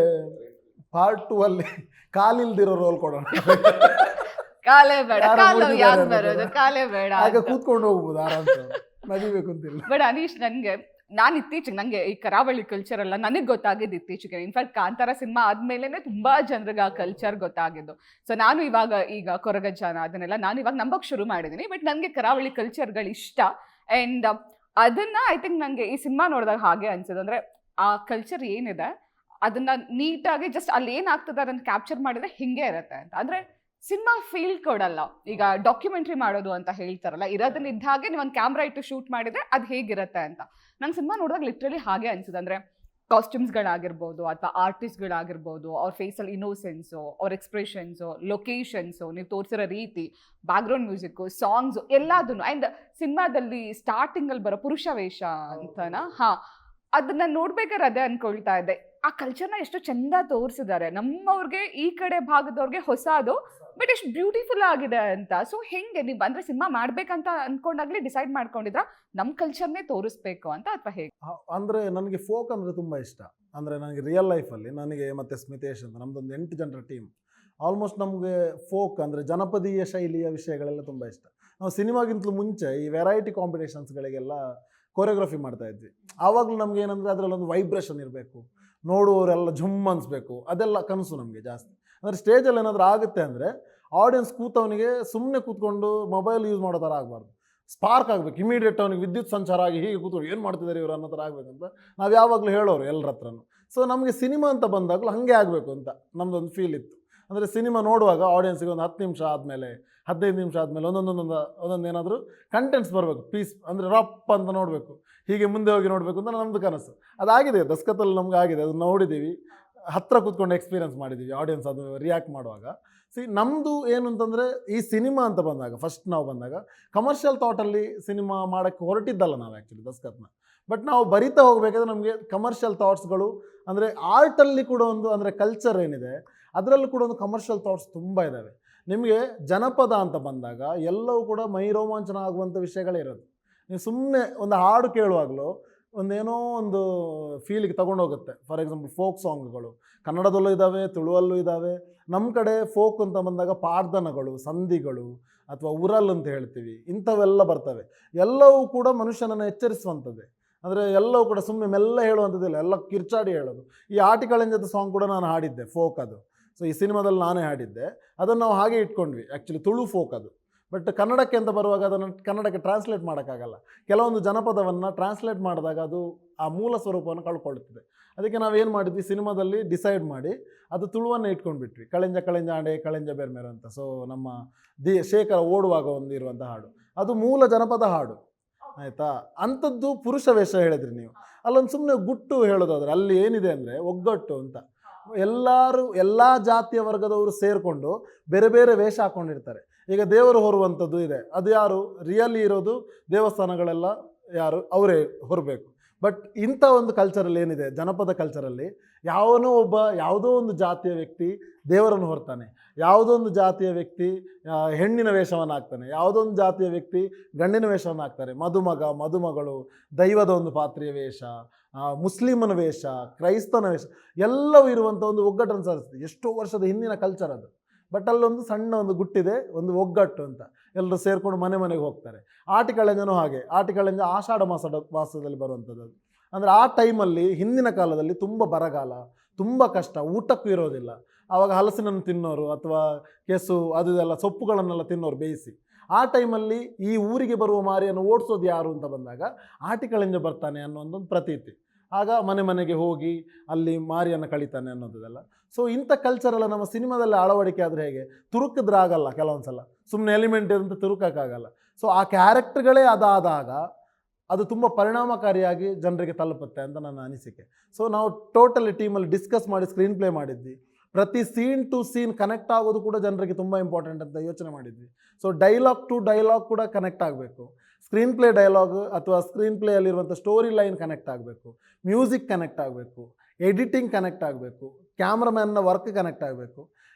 ಪಾರ್ಟ್ 2 ಅಲ್ಲಿ ಕಾಲಿಲ್ದಿರೋ ರೋಲ್ ಕೊಡೋಣ.
ಕಾಲೇ ಬೇಡ,
ಯಾರೋ
ಕಾಲು
ಮುರಿದಿದ್ದಾರೆ
ಯಾಕೆ
ಅನ್ನೋದು.
ಬರೋದು, ಕಾಲೇ ಬೇಡ
ಆಗ ಕೂತ್ಕೊಂಡು ಹೋಗ್ಬೋದು ಆರಾಮ, ನಡಿಬೇಕು ಅಂತಿಲ್ಲ.
ಬಟ್ ಅನೀಶ್ ನನ್ಗೆ ನಾನು ಇತ್ತೀಚೆಗೆ ನಂಗೆ ಈ ಕರಾವಳಿ ಕಲ್ಚರ್ ಎಲ್ಲ ನನಗೆ ಗೊತ್ತಾಗಿದ್ದು ಇತ್ತೀಚೆಗೆ. ಇನ್ಫ್ಯಾಕ್ಟ್ ಕಾಂತಾರ ಸಿನಿಮಾ ಆದ್ಮೇಲೆ ತುಂಬಾ ಜನರಿಗೆ ಆ ಕಲ್ಚರ್ ಗೊತ್ತಾಗಿದ್ದು. ಸೊ ನಾನು ಈಗ ಕೊರಗಜ್ಜಾನ ಅದನ್ನೆಲ್ಲ ನಾನು ಇವಾಗ ನಂಬಕ್ ಶುರು ಮಾಡಿದ್ದೀನಿ. ಬಟ್ ನನಗೆ ಕರಾವಳಿ ಕಲ್ಚರ್ಗಳು ಇಷ್ಟ. ಅಂಡ್ ಅದನ್ನ ಐ ಥಿಂಕ್ ನನಗೆ ಈ ಸಿನಿಮಾ ನೋಡಿದಾಗ ಹಾಗೆ ಅನ್ಸುತ್ತೆ. ಅಂದ್ರೆ ಆ ಕಲ್ಚರ್ ಏನಿದೆ ಅದನ್ನ ನೀಟಾಗಿ ಜಸ್ಟ್ ಅಲ್ಲಿ ಏನಾಗ್ತದೆ ಅದನ್ನ ಕ್ಯಾಪ್ಚರ್ ಮಾಡಿದ್ರೆ ಹಿಂಗೆ ಇರುತ್ತೆ ಅಂತ. ಅಂದ್ರೆ ಸಿನಿಮಾ ಫೀಲ್ ಕೊಡಲ್ಲ. ಈಗ ಡಾಕ್ಯುಮೆಂಟ್ರಿ ಮಾಡೋದು ಅಂತ ಹೇಳ್ತಾರಲ್ಲ, ಇರೋದನ್ನ ಇದ್ದ ಹಾಗೆ ನೀವು ಒಂದು ಕ್ಯಾಮ್ರಾ ಇಟ್ಟು ಶೂಟ್ ಮಾಡಿದ್ರೆ ಅದು ಹೇಗಿರುತ್ತೆ ಅಂತ. ನಂಗೆ ಸಿನಿಮಾ ನೋಡಿದಾಗ ಲಿಟ್ರಲಿ ಹಾಗೆ ಅನ್ಸುತ್ತೆ. ಅಂದ್ರೆ ಕಾಸ್ಟ್ಯೂಮ್ಸ್ಗಳಾಗಿರ್ಬೋದು ಅಥವಾ ಆರ್ಟಿಸ್ಟ್ಗಳಾಗಿರ್ಬೋದು, ಅವ್ರ ಫೇಸಲ್ಲಿ ಇನ್ನೋಸೆನ್ಸು, ಅವ್ರ ಎಕ್ಸ್ಪ್ರೆಷನ್ಸು, ಲೊಕೇಶನ್ಸು, ನೀವು ತೋರಿಸಿರೋ ರೀತಿ, ಬ್ಯಾಕ್ಗ್ರೌಂಡ್ ಮ್ಯೂಸಿಕ್ಕು, ಸಾಂಗ್ಸು ಎಲ್ಲದನ್ನು. ಆ್ಯಂಡ್ ಸಿನಿಮಾದಲ್ಲಿ ಸ್ಟಾರ್ಟಿಂಗಲ್ಲಿ ಬರೋ ಪುರುಷ ವೇಷ ಅಂತನಾ, ಅದನ್ನ ನೋಡ್ಬೇಕಾದ್ರೆ ಅದೇ ಅನ್ಕೊಳ್ತಾ ಇದ್ದೆ. ಆ ಕಲ್ಚರ್ನ ಎಷ್ಟು ಚಂದ ತೋರಿಸಿದ್ದಾರೆ. ನಮ್ಮವ್ರಿಗೆ ಈ ಕಡೆ ಭಾಗದವ್ರಿಗೆ ಹೊಸದು, ಬಟ್ ಎಷ್ಟು ಬ್ಯೂಟಿಫುಲ್ ಆಗಿದೆ ಅಂತ. ಸೊ ಹೆಂಗೆ ನೀವು ಅಂದ್ರೆ ಸಿನಿಮಾ ಮಾಡ್ಬೇಕಂತ ಅನ್ಕೊಂಡಾಗ್ಲೇ ಡಿಸೈಡ್ ಮಾಡ್ಕೊಂಡಿದ್ರ ನಮ್ಮ ಕಲ್ಚರ್ನೇ ತೋರಿಸ್ಬೇಕು ಅಂತ, ಅಥವಾ ಹೇಗೆ?
ಅಂದರೆ ನನಗೆ ಫೋಕ್ ಅಂದರೆ ತುಂಬ ಇಷ್ಟ. ಅಂದರೆ ನನಗೆ ರಿಯಲ್ ಲೈಫಲ್ಲಿ ನನಗೆ ಮತ್ತು ಸ್ಮಿತೇಶ್ ಅಂತ ನಮ್ಮದೊಂದು 8 ಜನರ ಟೀಮ್. ಆಲ್ಮೋಸ್ಟ್ ನಮಗೆ ಫೋಕ್ ಅಂದರೆ ಜನಪದೀಯ ಶೈಲಿಯ ವಿಷಯಗಳೆಲ್ಲ ತುಂಬ ಇಷ್ಟ. ನಾವು ಸಿನಿಮಾಗಿಂತಲೂ ಮುಂಚೆ ಈ ವೆರೈಟಿ ಕಾಂಪಿಟೇಷನ್ಸ್ಗಳಿಗೆಲ್ಲ ಕೊರಿಯೋಗ್ರಫಿ ಮಾಡ್ತಾ ಇದ್ವಿ. ಆವಾಗಲೂ ನಮ್ಗೆ ಏನಂದರೆ ಅದರಲ್ಲೊಂದು ವೈಬ್ರೇಷನ್ ಇರಬೇಕು, ನೋಡುವವರೆಲ್ಲ ಜುಮ್ ಅನಿಸ್ಬೇಕು, ಅದೆಲ್ಲ ಕನಸು ನಮಗೆ ಜಾಸ್ತಿ. ಅಂದರೆ ಸ್ಟೇಜಲ್ಲಿ ಏನಾದರೂ ಆಗುತ್ತೆ ಅಂದರೆ ಆಡಿಯನ್ಸ್ ಕೂತವನಿಗೆ ಸುಮ್ಮನೆ ಕೂತ್ಕೊಂಡು ಮೊಬೈಲ್ ಯೂಸ್ ಮಾಡೋ ಥರ ಆಗಬಾರ್ದು, ಸ್ಪಾರ್ಕ್ ಆಗಬೇಕು. ಇಮಿಡಿಯೇಟ್ ಅವನಿಗೆ ವಿದ್ಯುತ್ ಸಂಚಾರ ಆಗಿ ಹೀಗೆ ಕೂತ್ಕೊಂಡು ಏನು ಮಾಡ್ತಿದ್ದಾರೆ ಇವರು ಅನ್ನೋ ಥರ ಆಗಬೇಕಂತ ನಾವು ಯಾವಾಗಲೂ ಹೇಳೋರು ಎಲ್ಲರ ಹತ್ರನೂ. ಸೊ ನಮಗೆ ಸಿನಿಮಾ ಅಂತ ಬಂದಾಗಲೂ ಹಾಗೆ ಆಗಬೇಕು ಅಂತ ನಮ್ಮದೊಂದು ಫೀಲ್ ಇತ್ತು. ಅಂದರೆ ಸಿನಿಮಾ ನೋಡುವಾಗ ಆಡಿಯನ್ಸಿಗೆ ಒಂದು 10 ನಿಮಿಷ ಆದಮೇಲೆ 15 ನಿಮಿಷ ಆದಮೇಲೆ ಒಂದೊಂದು ಏನಾದರೂ ಕಂಟೆಂಟ್ಸ್ ಬರಬೇಕು, ಪೀಸ್ ಅಂದರೆ ರಪ್ ಅಂತ ನೋಡಬೇಕು, ಹೀಗೆ ಮುಂದೆ ಹೋಗಿ ನೋಡಬೇಕು ಅಂತ ನಮ್ಮದು ಕನಸು. ಅದಾಗಿದೆ ದಸ್ಕತ್ತಲ್ಲಿ ನಮ್ಗೆ ಆಗಿದೆ, ಅದನ್ನು ನೋಡಿದ್ದೀವಿ, ಹತ್ತಿರ ಕೂತ್ಕೊಂಡು ಎಕ್ಸ್ಪೀರಿಯನ್ಸ್ ಮಾಡಿದ್ದೀವಿ ಆಡಿಯನ್ಸ್ ಅದು ರಿಯಾಕ್ಟ್ ಮಾಡುವಾಗ. ನಮ್ಮದು ಏನು ಅಂತಂದರೆ ಈ ಸಿನಿಮಾ ಅಂತ ಬಂದಾಗ ಫಸ್ಟ್ ನಾವು ಬಂದಾಗ ಕಮರ್ಷಿಯಲ್ ಥಾಟಲ್ಲಿ ಸಿನಿಮಾ ಮಾಡೋಕ್ಕೆ ಹೊರಟಿದ್ದಲ್ಲ ನಾವು ಆ್ಯಕ್ಚುಲಿ ದಸ್ಕತ್ನ. ಬಟ್ ನಾವು ಬರಿತಾ ಹೋಗಬೇಕಾದ್ರೆ ನಮಗೆ ಕಮರ್ಷಿಯಲ್ ಥಾಟ್ಸ್ಗಳು ಅಂದರೆ ಆರ್ಟಲ್ಲಿ ಕೂಡ ಒಂದು ಅಂದರೆ ಕಲ್ಚರ್ ಏನಿದೆ ಅದರಲ್ಲೂ ಕೂಡ ಒಂದು ಕಮರ್ಷಿಯಲ್ ಥಾಟ್ಸ್ ತುಂಬ ಇದ್ದಾವೆ. ನಿಮಗೆ ಜನಪದ ಅಂತ ಬಂದಾಗ ಎಲ್ಲವೂ ಕೂಡ ಮೈ ರೋಮಾಂಚನ ಆಗುವಂಥ ವಿಷಯಗಳೇ ಇರೋದು. ನೀವು ಸುಮ್ಮನೆ ಒಂದು ಹಾಡು ಕೇಳುವಾಗಲೂ ಒಂದೇನೋ ಒಂದು ಫೀಲಿಗೆ ತಗೊಂಡೋಗುತ್ತೆ. ಫಾರ್ ಎಕ್ಸಾಂಪಲ್ ಫೋಕ್ ಸಾಂಗ್ಗಳು ಕನ್ನಡದಲ್ಲೂ ಇದ್ದಾವೆ, ತುಳುವಲ್ಲೂ ಇದ್ದಾವೆ. ನಮ್ಮ ಕಡೆ ಫೋಕ್ ಅಂತ ಬಂದಾಗ ಪಾಡ್ದನಗಳು, ಸಂಧಿಗಳು ಅಥವಾ ಉರಲ್ ಅಂತ ಹೇಳ್ತೀವಿ, ಇಂಥವೆಲ್ಲ ಬರ್ತವೆ. ಎಲ್ಲವೂ ಕೂಡ ಮನುಷ್ಯನನ್ನು ಎಚ್ಚರಿಸುವಂಥದ್ದೇ. ಅಂದರೆ ಎಲ್ಲವೂ ಕೂಡ ಸುಮ್ಮನೆ ಮೆಲ್ಲ ಹೇಳುವಂಥದ್ದಿಲ್ಲ, ಎಲ್ಲ ಕಿರ್ಚಾಡಿ ಹೇಳೋದು. ಈ ಆಟಿಕಳಂಜದ ಸಾಂಗ್ ಕೂಡ ನಾನು ಹಾಡಿದ್ದೆ, ಫೋಕ್ ಅದು. ಸೊ ಈ ಸಿನಿಮಾದಲ್ಲಿ ನಾನೇ ಹಾಡಿದ್ದೆ. ಅದನ್ನು ನಾವು ಹಾಗೆ ಇಟ್ಕೊಂಡ್ವಿ, ಆ್ಯಕ್ಚುಲಿ ತುಳು ಫೋಕ್ ಅದು. ಬಟ್ ಕನ್ನಡಕ್ಕೆ ಅಂತ ಬರುವಾಗ ಅದನ್ನು ಕನ್ನಡಕ್ಕೆ ಟ್ರಾನ್ಸ್ಲೇಟ್ ಮಾಡೋಕ್ಕಾಗಲ್ಲ. ಕೆಲವೊಂದು ಜನಪದವನ್ನು ಟ್ರಾನ್ಸ್ಲೇಟ್ ಮಾಡಿದಾಗ ಅದು ಆ ಮೂಲ ಸ್ವರೂಪವನ್ನು ಕಳ್ಕೊಳ್ಳುತ್ತದೆ. ಅದಕ್ಕೆ ನಾವೇನು ಮಾಡಿದ್ವಿ, ಸಿನಿಮಾದಲ್ಲಿ ಡಿಸೈಡ್ ಮಾಡಿ ಅದು ತುಳುವನ್ನು ಇಟ್ಕೊಂಡ್ಬಿಟ್ವಿ. ಕಳೆಂಜ ಕಳೆಂಜ ಆಡೆ ಕಳೆಂಜ ಬೇರ್ಮೇರು ಅಂತ. ಸೊ ನಮ್ಮ ಶೇಖರ ಓಡುವಾಗ ಒಂದಿರುವಂಥ ಹಾಡು, ಅದು ಮೂಲ ಜನಪದ ಹಾಡು, ಆಯಿತಾ. ಅಂಥದ್ದು ಪುರುಷ ವೇಷ ಹೇಳಿದ್ರಿ ನೀವು. ಅಲ್ಲೊಂದು ಸುಮ್ಮನೆ ಗುಟ್ಟು ಹೇಳೋದಾದ್ರೆ ಅಲ್ಲಿ ಏನಿದೆ ಅಂದರೆ ಒಗ್ಗಟ್ಟು ಅಂತ. ಎಲ್ಲ ಜಾತಿಯ ವರ್ಗದವರು ಸೇರಿಕೊಂಡು ಬೇರೆ ಬೇರೆ ವೇಷ ಹಾಕ್ಕೊಂಡಿರ್ತಾರೆ. ಈಗ ದೇವರು ಹೊರುವಂಥದ್ದು ಇದೆ, ಅದು ಯಾರು ರಿಯಲಿ ಇರೋದು ದೇವಸ್ಥಾನಗಳೆಲ್ಲ ಯಾರು ಅವರೇ ಹೊರಬೇಕು. ಬಟ್ ಇಂಥ ಒಂದು ಕಲ್ಚರಲ್ಲಿ ಏನಿದೆ, ಜನಪದ ಕಲ್ಚರಲ್ಲಿ ಯಾವನೋ ಒಬ್ಬ ಯಾವುದೋ ಒಂದು ಜಾತಿಯ ವ್ಯಕ್ತಿ ದೇವರನ್ನು ಹೊರ್ತಾನೆ, ಯಾವುದೋ ಒಂದು ಜಾತಿಯ ವ್ಯಕ್ತಿ ಹೆಣ್ಣಿನ ವೇಷವನ್ನು ಹಾಕ್ತಾನೆ, ಯಾವುದೋ ಒಂದು ಜಾತಿಯ ವ್ಯಕ್ತಿ ಗಂಡಿನ ವೇಷವನ್ನು ಹಾಕ್ತಾರೆ. ಮದುಮಗ ಮದುಮಗಳು ದೈವದ ಒಂದು ಪಾತ್ರೆಯ ವೇಷ, ಮುಸ್ಲಿಮನ ವೇಷ, ಕ್ರೈಸ್ತನ ವೇಷ, ಎಲ್ಲವೂ ಇರುವಂಥ ಒಂದು ಒಗ್ಗಟ್ಟನ್ನು ಸಾಧಿಸ್ತದೆ. ಎಷ್ಟೋ ವರ್ಷದ ಹಿಂದಿನ ಕಲ್ಚರ್ ಅದು. ಬಟ್ ಅಲ್ಲೊಂದು ಸಣ್ಣ ಒಂದು ಗುಟ್ಟಿದೆ, ಒಂದು ಒಗ್ಗಟ್ಟು ಅಂತ. ಎಲ್ಲರೂ ಸೇರಿಕೊಂಡು ಮನೆ ಮನೆಗೆ ಹೋಗ್ತಾರೆ. ಆಟಿಕಳಂಜನೂ ಹಾಗೆ. ಆಟಿಕಳಂಜ ಆಷಾಢ ಮಾಸದಲ್ಲಿ ಬರುವಂಥದ್ದು. ಅಂದರೆ ಆ ಟೈಮಲ್ಲಿ ಹಿಂದಿನ ಕಾಲದಲ್ಲಿ ತುಂಬ ಬರಗಾಲ, ತುಂಬ ಕಷ್ಟ, ಊಟಕ್ಕೂ ಇರೋದಿಲ್ಲ. ಆವಾಗ ಹಲಸಿನನ್ನು ತಿನ್ನೋರು ಅಥವಾ ಕೆಸು ಅದು ಇದೆಲ್ಲ ಸೊಪ್ಪುಗಳನ್ನೆಲ್ಲ ತಿನ್ನೋರು ಬೇಯಿಸಿ. ಆ ಟೈಮಲ್ಲಿ ಈ ಊರಿಗೆ ಬರುವ ಮಾರಿಯನ್ನು ಓಡಿಸೋದು ಯಾರು ಅಂತ ಬಂದಾಗ ಆಟಿಕಳಂಜ ಬರ್ತಾನೆ ಅನ್ನೋ ಒಂದು ಪ್ರತೀತಿ. ಆಗ ಮನೆ ಮನೆಗೆ ಹೋಗಿ ಅಲ್ಲಿ ಮಾರಿಯನ್ನು ಕಳಿತಾನೆ ಅನ್ನೋದೆಲ್ಲ. ಸೊ ಇಂಥ ಕಲ್ಚರೆಲ್ಲ ನಮ್ಮ ಸಿನಿಮಾದಲ್ಲಿ ಅಳವಡಿಕೆ ಆದರೆ ಹೇಗೆ, ತುರುಕಿದ್ರೆ ಆಗಲ್ಲ. ಕೆಲವೊಂದು ಸಲ ಸುಮ್ಮನೆ ಎಲಿಮೆಂಟ್ ಇರಂತ ತುರುಕಕ್ಕಾಗಲ್ಲ. ಸೊ ಆ ಕ್ಯಾರೆಕ್ಟರ್ಗಳೇ ಅದಾದಾಗ ಅದು ತುಂಬ ಪರಿಣಾಮಕಾರಿಯಾಗಿ ಜನರಿಗೆ ತಲುಪುತ್ತೆ ಅಂತ ನನ್ನ ಅನಿಸಿಕೆ. ಸೊ ನಾವು ಟೋಟಲಿ ಟೀಮಲ್ಲಿ ಡಿಸ್ಕಸ್ ಮಾಡಿ ಸ್ಕ್ರೀನ್ ಪ್ಲೇ ಮಾಡಿದ್ವಿ. ಪ್ರತಿ ಸೀನ್ ಟು ಸೀನ್ ಕನೆಕ್ಟ್ ಆಗೋದು ಕೂಡ ಜನರಿಗೆ ತುಂಬ ಇಂಪಾರ್ಟೆಂಟ್ ಅಂತ ಯೋಚನೆ ಮಾಡಿದ್ವಿ. ಸೊ ಡೈಲಾಗ್ ಟು ಡೈಲಾಗ್ ಕೂಡ ಕನೆಕ್ಟ್ ಆಗಬೇಕು. ಸ್ಕ್ರೀನ್ ಪ್ಲೇ ಡೈಲಾಗ್ ಅಥವಾ ಸ್ಕ್ರೀನ್ ಪ್ಲೇಯಲ್ಲಿರುವಂಥ ಸ್ಟೋರಿ ಲೈನ್ ಕನೆಕ್ಟ್ ಆಗಬೇಕು, ಮ್ಯೂಸಿಕ್ ಕನೆಕ್ಟ್ ಆಗಬೇಕು, ಎಡಿಟಿಂಗ್ ಕನೆಕ್ಟ್ ಆಗಬೇಕು, ಕ್ಯಾಮ್ರಾಮ್ಯಾನ್ನ ವರ್ಕ್ ಕನೆಕ್ಟ್ ಆಗಬೇಕು.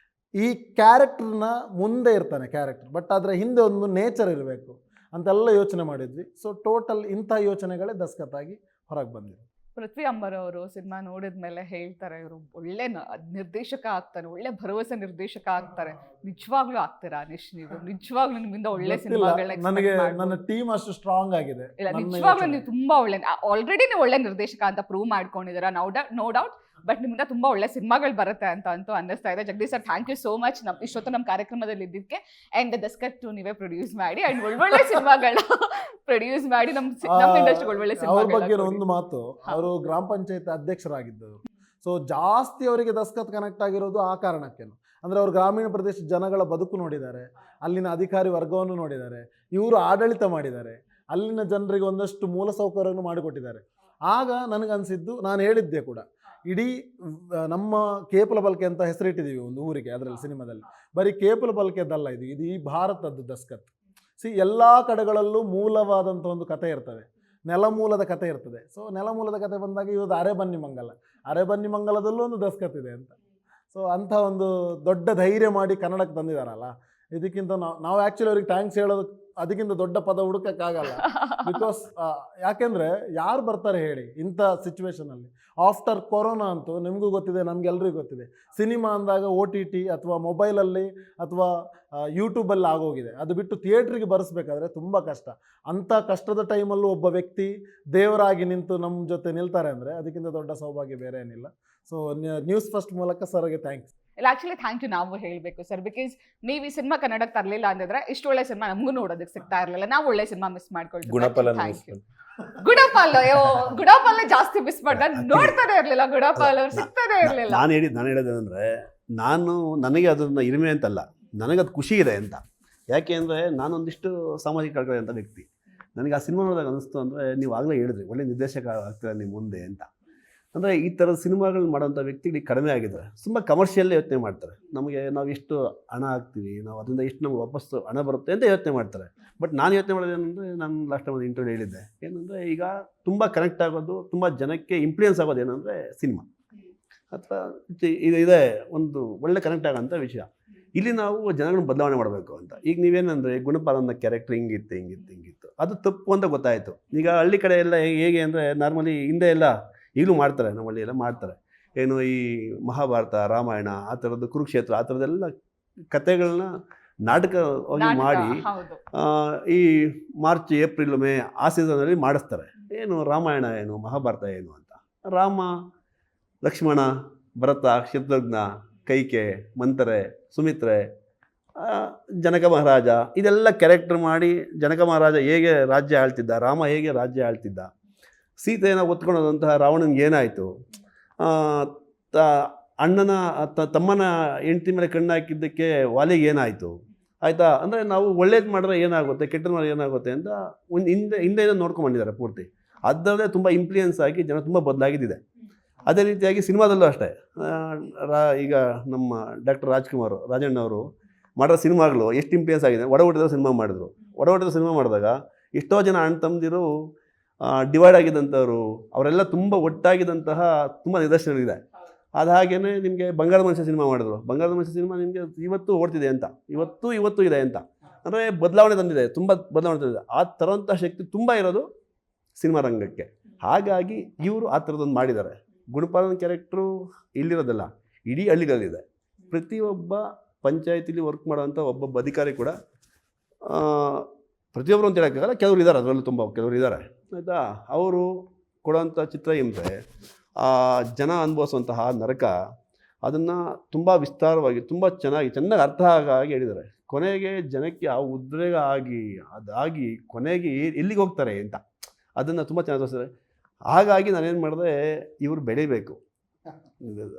ಈ ಕ್ಯಾರೆಕ್ಟ್ರನ್ನ ಮುಂದೆ ಇರ್ತಾನೆ ಕ್ಯಾರೆಕ್ಟರ್, ಬಟ್ ಅದರ ಹಿಂದೆ ಒಂದು ನೇಚರ್ ಇರಬೇಕು ಅಂತೆಲ್ಲ ಯೋಚನೆ ಮಾಡಿದ್ವಿ. ಸೊ ಟೋಟಲ್ ಇಂಥ ಯೋಚನೆಗಳೇ ದಸ್ಕತ್ತಾಗಿ ಹೊರಗೆ ಬಂದಿದೆ.
ಪೃಥ್ವಿ ಅಂಬರ್ ಅವರು ಸಿನಿಮಾ ನೋಡಿದ ಮೇಲೆ ಹೇಳ್ತಾರೆ, ಇವರು ಒಳ್ಳೆ ನಿರ್ದೇಶಕ ಆಗ್ತಾರೆ, ಒಳ್ಳೆ ಭರವಸೆ ನಿರ್ದೇಶಕ ಆಗ್ತಾರೆ. ನಿಜವಾಗ್ಲೂ ಆಗ್ತೀರಾ ನಿಶ್? ನೀವು ನಿಜವಾಗ್ಲೂ ನಿಮ್ಮಿಂದ ಒಳ್ಳೆ ಸಿನಿಮಾಗಳನ್ನ
ನನಗೆ ನನ್ನ ಟೀಮ್ ಅಷ್ಟು ಸ್ಟ್ರಾಂಗ್ ಆಗಿದೆ.
ಇಲ್ಲ, ನಿಜವಾಗ್ಲೂ ನೀವು ತುಂಬಾ ಒಳ್ಳೆ, ಆಲ್ರೆಡಿ ನೀವು ಒಳ್ಳೆ ನಿರ್ದೇಶಕ ಅಂತ ಪ್ರೂವ್ ಮಾಡ್ಕೊಂಡಿದ್ದೀರಾ, ನೋ ಡೌಟ್. ಬಟ್ ನಿಮ್ಮಿಂದ ತುಂಬಾ ಒಳ್ಳೆ ಸಿನಿಮಾಗಳು ಬರುತ್ತೆ ಅಂತ ಅಂತೂ ಅನ್ನಿಸ್ತಾ ಇದೆ. Jagadish sir, thank you so much ಇಷ್ಟೊತ್ತು ನಮ್ಮ ಕಾರ್ಯಕ್ರಮದಲ್ಲಿ ಇದ್ದಿದ್ದಕ್ಕೆ. ಅಂಡ್ ದಸ್ಕತ್ ನೀವೇ ಪ್ರೊಡ್ಯೂಸ್ ಮಾಡಿ ಅಂಡ್ ಒಳ್ಳೊಳ್ಳೆ ಸಿನಿಮಾಗಳನ್ನ ಪ್ರೊಡ್ಯೂಸ್ ಮಾಡಿ ನಮ್ಮ ಇಂಡಸ್ಟ್ರಿ ಒಳ್ಳೊಳ್ಳೆ
ಅವ್ರ ಬಗ್ಗೆ ಒಂದು ಮಾತು, ಅವರು ಗ್ರಾಮ ಪಂಚಾಯತ್ ಅಧ್ಯಕ್ಷರಾಗಿದ್ದರು. ಸೊ ಜಾಸ್ತಿ ಅವರಿಗೆ ದಸ್ಕತ್ ಕನೆಕ್ಟ್ ಆಗಿರೋದು ಆ ಕಾರಣಕ್ಕೇನು ಅಂದರೆ ಅವರು ಗ್ರಾಮೀಣ ಪ್ರದೇಶದ ಜನಗಳ ಬದುಕು ನೋಡಿದ್ದಾರೆ, ಅಲ್ಲಿನ ಅಧಿಕಾರಿ ವರ್ಗವನ್ನು ನೋಡಿದ್ದಾರೆ, ಇವರು ಆಡಳಿತ ಮಾಡಿದ್ದಾರೆ, ಅಲ್ಲಿನ ಜನರಿಗೆ ಒಂದಷ್ಟು ಮೂಲಸೌಕರ್ಯವನ್ನು ಮಾಡಿಕೊಟ್ಟಿದ್ದಾರೆ. ಆಗ ನನಗನ್ಸಿದ್ದು, ನಾನು ಹೇಳಿದ್ದೆ ಕೂಡ, ಇಡೀ ನಮ್ಮ ಕೇಪಲ ಬಲ್ಕೆ ಅಂತ ಹೆಸರಿಟ್ಟಿದ್ದೀವಿ ಒಂದು ಊರಿಗೆ ಅದರಲ್ಲಿ ಸಿನಿಮಾದಲ್ಲಿ. ಬರೀ ಕೇಪಲ ಬಲ್ಕೆದಲ್ಲ, ಇದು ಈ ಭಾರತದ್ದು ದಸ್ಕತ್. ಎಲ್ಲ ಕಡೆಗಳಲ್ಲೂ ಮೂಲವಾದಂಥ ಒಂದು ಕತೆ ಇರ್ತವೆ, ನೆಲಮೂಲದ ಕತೆ ಇರ್ತದೆ. ಸೊ ನೆಲಮೂಲದ ಕತೆ ಬಂದಾಗ ಇವತ್ತು ಅರೆಬನ್ನಿ ಮಂಗಲದಲ್ಲೂ ಒಂದು ದಸ್ಕತ್ ಇದೆ ಅಂತ. ಸೊ ಅಂಥ ಒಂದು ದೊಡ್ಡ ಧೈರ್ಯ ಮಾಡಿ ಕನ್ನಡಕ್ಕೆ ತಂದಿದ್ದಾರಲ್ಲ, ಇದಕ್ಕಿಂತ ನಾವು ಆ್ಯಕ್ಚುಲಿ ಅವ್ರಿಗೆ ಥ್ಯಾಂಕ್ಸ್ ಹೇಳೋದು ಅದಕ್ಕಿಂತ ದೊಡ್ಡ ಪದ ಹುಡುಕಕ್ಕಾಗಲ್ಲ. ಬಿಕಾಸ್ ಯಾಕೆಂದರೆ ಯಾರು ಬರ್ತಾರೆ ಹೇಳಿ ಇಂಥ ಸಿಚುವೇಷನಲ್ಲಿ. ಆಫ್ಟರ್ ಕೊರೋನಾ ಅಂತೂ ನಿಮಗೂ ಗೊತ್ತಿದೆ, ನಮಗೆಲ್ಲರಿಗೂ ಗೊತ್ತಿದೆ. ಸಿನಿಮಾ ಅಂದಾಗ OTT ಅಥವಾ ಮೊಬೈಲಲ್ಲಿ ಅಥವಾ ಯೂಟ್ಯೂಬಲ್ಲಿ ಆಗೋಗಿದೆ. ಅದು ಬಿಟ್ಟು ಥಿಯೇಟ್ರಿಗೆ ಬರೆಸ್ಬೇಕಾದ್ರೆ ತುಂಬ ಕಷ್ಟ. ಅಂಥ ಕಷ್ಟದ ಟೈಮಲ್ಲೂ ಒಬ್ಬ ವ್ಯಕ್ತಿ ದೇವರಾಗಿ ನಿಂತು ನಮ್ಮ ಜೊತೆ ನಿಲ್ತಾರೆ ಅಂದರೆ ಅದಕ್ಕಿಂತ ದೊಡ್ಡ ಸೌಭಾಗ್ಯ ಬೇರೆ ಏನಿಲ್ಲ. ಸೊ ನ್ಯೂಸ್ ಫಸ್ಟ್ ಮೂಲಕ ಸರ್ಗೆ ಥ್ಯಾಂಕ್ಸ್.
ಇಲ್ಲ, ಆಕ್ಚುಲಿ ಥ್ಯಾಂಕ್ ಯು ನಾವು ಹೇಳಬೇಕು ಸರ್, ಬಿಕಾಸ್ ನೀವು ಈ ಸಿನಿಮಾ ಕನ್ನಡಕ್ಕೆ ತರಲಿಲ್ಲ ಅಂದಿದ್ರೆ ಇಷ್ಟು ಒಳ್ಳೆ ಸಿನಿಮಾ ನಮಗೂ ನೋಡೋದಕ್ಕೆ ಸಿಗ್ತಾ ಇರಲಿಲ್ಲ. ನಾವು ಒಳ್ಳೆ ಸಿನಿಮಾ ಮಿಸ್ ಮಾಡ್ಕೊಳ್ತೀವಿ. ಗುಡಪಾಲ್ ಜಾಸ್ತಿ ಮಿಸ್ ಮಾಡ್ದ, ನೋಡ್ತಾನೆ ಇರ್ಲಿಲ್ಲ, ಗುಡಪಾಲ್ ಅವ್ರು ಸಿಗ್ತಾನೆ ಇರ್ಲಿಲ್ಲ.
ನಾನು ಹೇಳೋದೇನೆಂದ್ರೆ, ನನಗೆ ಅದನ್ನ ಇರಿಮೆ ಅಂತಲ್ಲ, ನನಗದು ಖುಷಿ ಇದೆ ಅಂತ. ಯಾಕೆ ಅಂದರೆ ನಾನೊಂದಿಷ್ಟು ಸಾಮಾಜಿಕ ಕಳಕಳಿ ಅಂತ ವ್ಯಕ್ತಿ. ನನಗೆ ಆ ಸಿನಿಮಾ ನೋಡಿದಾಗ ಅನಿಸ್ತು ಅಂದರೆ, ನೀವು ಆಗಲೇ ಹೇಳಿದ್ರಿ ಒಳ್ಳೆ ನಿರ್ದೇಶಕ ಆಗ್ತೀರ ನೀವು ಮುಂದೆ ಅಂತ. ಅಂದರೆ ಈ ಥರದ ಸಿನಿಮಾಗಳು ಮಾಡೋಂಥ ವ್ಯಕ್ತಿಗಳಿಗೆ ಕಡಿಮೆ ಆಗಿದ್ದಾರೆ. ತುಂಬ ಕಮರ್ಷಿಯಲ್ಲೇ ಯೋಚನೆ ಮಾಡ್ತಾರೆ. ನಾವು ಎಷ್ಟು ಹಣ ಹಾಕ್ತೀವಿ, ನಾವು ಅದರಿಂದ ಎಷ್ಟು ನಮ್ಗೆ ವಾಪಸ್ಸು ಹಣ ಬರುತ್ತೆ ಅಂತ ಯೋಚನೆ ಮಾಡ್ತಾರೆ. ಬಟ್ ನಾನು ಯೋಚನೆ ಮಾಡೋದೇನೆಂದರೆ, ನಾನು ಲಾಸ್ಟ್ ಟೈಮ್ ಒಂದು ಇಂಟರ್ವ್ಯೂ ಹೇಳಿದ್ದೆ, ಏನಂದರೆ ಈಗ ತುಂಬ ಕನೆಕ್ಟ್ ಆಗೋದು, ತುಂಬ ಜನಕ್ಕೆ ಇನ್ಫ್ಲೂಯೆನ್ಸ್ ಆಗೋದು ಏನಂದರೆ ಸಿನಿಮಾ ಅಥವಾ ಇದೆ ಒಂದು ಒಳ್ಳೆ ಕನೆಕ್ಟ್ ಆಗೋಂಥ ವಿಷಯ. ಇಲ್ಲಿ ನಾವು ಜನಗಳನ್ನ ಬದಲಾವಣೆ ಮಾಡಬೇಕು ಅಂತ. ಈಗ ನೀವೇನಂದರೆ ಗುಣಪಾಲನ ಕ್ಯಾರೆಕ್ಟರ್ ಹಿಂಗಿತ್ತು ಅದು ತಪ್ಪು ಅಂತ ಗೊತ್ತಾಯಿತು. ಈಗ ಹಳ್ಳಿ ಕಡೆ ಎಲ್ಲ ಹೇಗೆ ಅಂದರೆ ನಾರ್ಮಲಿ ಹಿಂದೆ ಎಲ್ಲ ಈಗಲೂ ಮಾಡ್ತಾರೆ, ನಮ್ಮಲ್ಲಿ ಎಲ್ಲ ಮಾಡ್ತಾರೆ. ಏನು ಈ ಮಹಾಭಾರತ, ರಾಮಾಯಣ, ಆ ಥರದ್ದು ಕುರುಕ್ಷೇತ್ರ, ಆ ಥರದ್ದೆಲ್ಲ ಕಥೆಗಳನ್ನ ನಾಟಕವಾಗಿ ಮಾಡಿ ಈ ಮಾರ್ಚ್, ಏಪ್ರಿಲ್, ಮೇ ಆ ಸೀಸನಲ್ಲಿ ಮಾಡಿಸ್ತಾರೆ. ಏನು ರಾಮಾಯಣ ಏನು, ಮಹಾಭಾರತ ಏನು ಅಂತ. ರಾಮ, ಲಕ್ಷ್ಮಣ, ಭರತ, ಶತ್ರುಘ್ನ, ಕೈಕೆ, ಮಂಥರೆ, ಸುಮಿತ್ರೆ, ಜನಕ ಮಹಾರಾಜ, ಇದೆಲ್ಲ ಕ್ಯಾರೆಕ್ಟರ್ ಮಾಡಿ ಜನಕ ಮಹಾರಾಜ ಹೇಗೆ ರಾಜ್ಯ ಆಳ್ತಿದ್ದ, ರಾಮ ಹೇಗೆ ರಾಜ್ಯ ಆಳ್ತಿದ್ದ, ಸೀತೆಯನ್ನು ಹೊತ್ಕೊಳ್ಳೋದಂತಹ ರಾವಣನಿಗೆ ಏನಾಯಿತು, ಅಣ್ಣನ ತಮ್ಮನ ಹೆಂಡತಿ ಮೇಲೆ ಕಣ್ಣು ಹಾಕಿದ್ದಕ್ಕೆ ವಾಲಿಗೆ ಏನಾಯಿತು, ಆಯಿತಾ. ಅಂದರೆ ನಾವು ಒಳ್ಳೇದು ಮಾಡಿದ್ರೆ ಏನಾಗುತ್ತೆ, ಕೆಟ್ಟದ್ದು ಮಾಡಿದ್ರೆ ಏನಾಗುತ್ತೆ ಅಂತ ಒಂದು ಹಿಂದೆ ನೋಡ್ಕೊಂಡ್ಬಂದಿದ್ದಾರೆ ಪೂರ್ತಿ. ಅದರಲ್ಲೇ ತುಂಬ ಇನ್ಫ್ಲೂಯೆನ್ಸ್ ಆಗಿ ಜನ ತುಂಬ ಬದಲಾಗಿದ್ದಿದೆ. ಅದೇ ರೀತಿಯಾಗಿ ಸಿನಿಮಾದಲ್ಲೂ ಅಷ್ಟೇ. ಈಗ ನಮ್ಮ ಡಾಕ್ಟರ್ ರಾಜಣ್ಣವರು ಮಾಡೋ ಸಿನಿಮಾಗಳು ಎಷ್ಟು ಇನ್ಫ್ಲೂಯೆನ್ಸ್ ಆಗಿದೆ. ಒಡಹುಟ್ಟಿದ ಸಿನಿಮಾ ಮಾಡಿದಾಗ ಎಷ್ಟೋ ಜನ ಅಣ್ಣ ತಮ್ಮದಿರು ಡಿವೈಡ್ ಆಗಿದ್ದಂಥವ್ರು, ಅವರೆಲ್ಲ ತುಂಬ ಒಟ್ಟಾಗಿದ್ದಂತಹ ತುಂಬ ನಿದರ್ಶನಗಳಿದೆ. ಅದು ಹಾಗೇ ನಿಮಗೆ ಬಂಗಾರದ ಮನುಷ್ಯ ಸಿನಿಮಾ ಮಾಡಿದ್ರು. ಬಂಗಾರದ ಮನುಷ್ಯ ಸಿನಿಮಾ ನಿಮಗೆ ಇವತ್ತು ಓಡ್ತಿದೆ ಅಂತ, ಇವತ್ತು ಇದೆ ಅಂತ. ಅಂದರೆ ಬದಲಾವಣೆ ತಂದಿದೆ, ತುಂಬ ಬದಲಾವಣೆ ತಂದಿದೆ. ಆ ಥರವಂಥ ಶಕ್ತಿ ತುಂಬ ಇರೋದು ಸಿನಿಮಾ ರಂಗಕ್ಕೆ. ಹಾಗಾಗಿ ಇವರು ಆ ಥರದೊಂದು ಮಾಡಿದ್ದಾರೆ. ಗುಣಪಾಲನ ಕ್ಯಾರೆಕ್ಟ್ರು ಇಲ್ಲಿರೋದಲ್ಲ, ಇಡೀ ಹಳ್ಳಿಗಳಲ್ಲಿದೆ. ಪ್ರತಿಯೊಬ್ಬ ಪಂಚಾಯತಿಲಿ ವರ್ಕ್ ಮಾಡೋಂಥ ಒಬ್ಬೊಬ್ಬ ಅಧಿಕಾರಿ ಕೂಡ ಪ್ರತಿಯೊಬ್ಬರು ಅಂತ ಹೇಳೋಕ್ಕಾಗಲ್ಲ, ಕೆಲವರು ಇದ್ದಾರೆ, ಅದರಲ್ಲೂ ಕೆಲವರು ಇದ್ದಾರೆ, ಆಯಿತಾ. ಅವರು ಕೊಡೋಂಥ ಚಿತ್ರಹಿಂಸೆ, ಜನ ಅನುಭವಿಸುವಂತಹ ನರಕ, ಅದನ್ನು ತುಂಬ ವಿಸ್ತಾರವಾಗಿ ತುಂಬ ಚೆನ್ನಾಗಿ ಅರ್ಥ ಆಗಿ ಹೇಳಿದ್ದಾರೆ. ಕೊನೆಗೆ ಜನಕ್ಕೆ ಆ ಉದ್ರೇಗ ಅದಾಗಿ ಕೊನೆಗೆ ಎಲ್ಲಿಗೆ ಹೋಗ್ತಾರೆ ಅಂತ ಅದನ್ನು ತುಂಬ ಚೆನ್ನಾಗಿ ತೋರಿಸ್ತಾರೆ. ಹಾಗಾಗಿ ನಾನೇನು ಮಾಡಿದೆ, ಇವರು ಬೆಳೀಬೇಕು,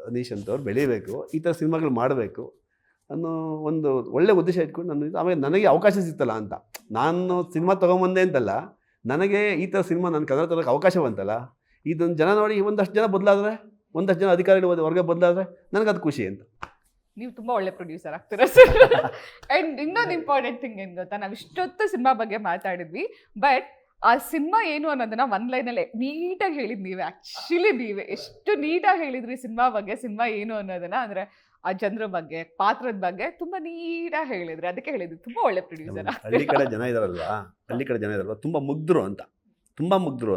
ಅನೀಶ್ ಅಂತವ್ರು ಬೆಳೀಬೇಕು, ಈ ಥರ ಸಿನಿಮಾಗಳು ಮಾಡಬೇಕು ಅನ್ನೋ ಒಂದು ಒಳ್ಳೆ ಉದ್ದೇಶ ಇಟ್ಕೊಂಡು ಆಮೇಲೆ ನನಗೆ ಅವಕಾಶ ಸಿಗ್ತಲ್ಲ ಅಂತ. ನಾನು ಸಿನಿಮಾ ತೊಗೊಂಬಂದೆ ಅಂತಲ್ಲ, ನನಗೆ ಈ ಥರ ಸಿನಿಮಾ ನನ್ನ ಕನ್ನಡ ತರೋಕ್ಕೆ ಅವಕಾಶ ಬಂತಲ್ಲ. ಇದೊಂದು ಜನ ನೋಡಿ ಒಂದಷ್ಟು ಜನ ಬದಲಾದರೆ, ಒಂದಷ್ಟು ಜನ ಅಧಿಕಾರಿಗಳು ವರ್ಗ ಬದಲಾದರೆ ನನಗದು ಖುಷಿ ಅಂತ.
ನೀವು ತುಂಬ ಒಳ್ಳೆ ಪ್ರೊಡ್ಯೂಸರ್ ಆಗ್ತೀರಾ ಸರ್. ಆ್ಯಂಡ್ ಇನ್ನೊಂದು ಇಂಪಾರ್ಟೆಂಟ್ ಥಿಂಗ್ ಏನು ಗೊತ್ತಾ, ನಾವು ಇಷ್ಟೊತ್ತು ಸಿನಿಮಾ ಬಗ್ಗೆ ಮಾತಾಡಿದ್ವಿ, ಬಟ್ ಆ ಸಿನಿಮಾ ಏನು ಅನ್ನೋದನ್ನ ಒಂದು ಲೈನಲ್ಲೇ ನೀಟಾಗಿ ಹೇಳಿದ್ ನೀವೇ ಎಷ್ಟು ನೀಟಾಗಿ ಹೇಳಿದ್ರಿ ಸಿನಿಮಾ ಬಗ್ಗೆ, ಸಿನಿಮಾ ಏನು ಅನ್ನೋದನ್ನ. ಅಂದ್ರೆ ಆ ಜನರ ಬಗ್ಗೆ, ಪಾತ್ರದ ಬಗ್ಗೆ ತುಂಬಾ ನೀಟಾಗಿ ಹೇಳಿದ್ರಿ, ಅದಕ್ಕೆ ಹೇಳಿದ್ವಿ ತುಂಬಾ ಒಳ್ಳೆ ಪ್ರೊಡ್ಯೂಸರ್.
ಹಳ್ಳಿ ಕಡೆ ಜನ ಇದಾರಲ್ವಾ ತುಂಬಾ ಮುಗ್ಧರು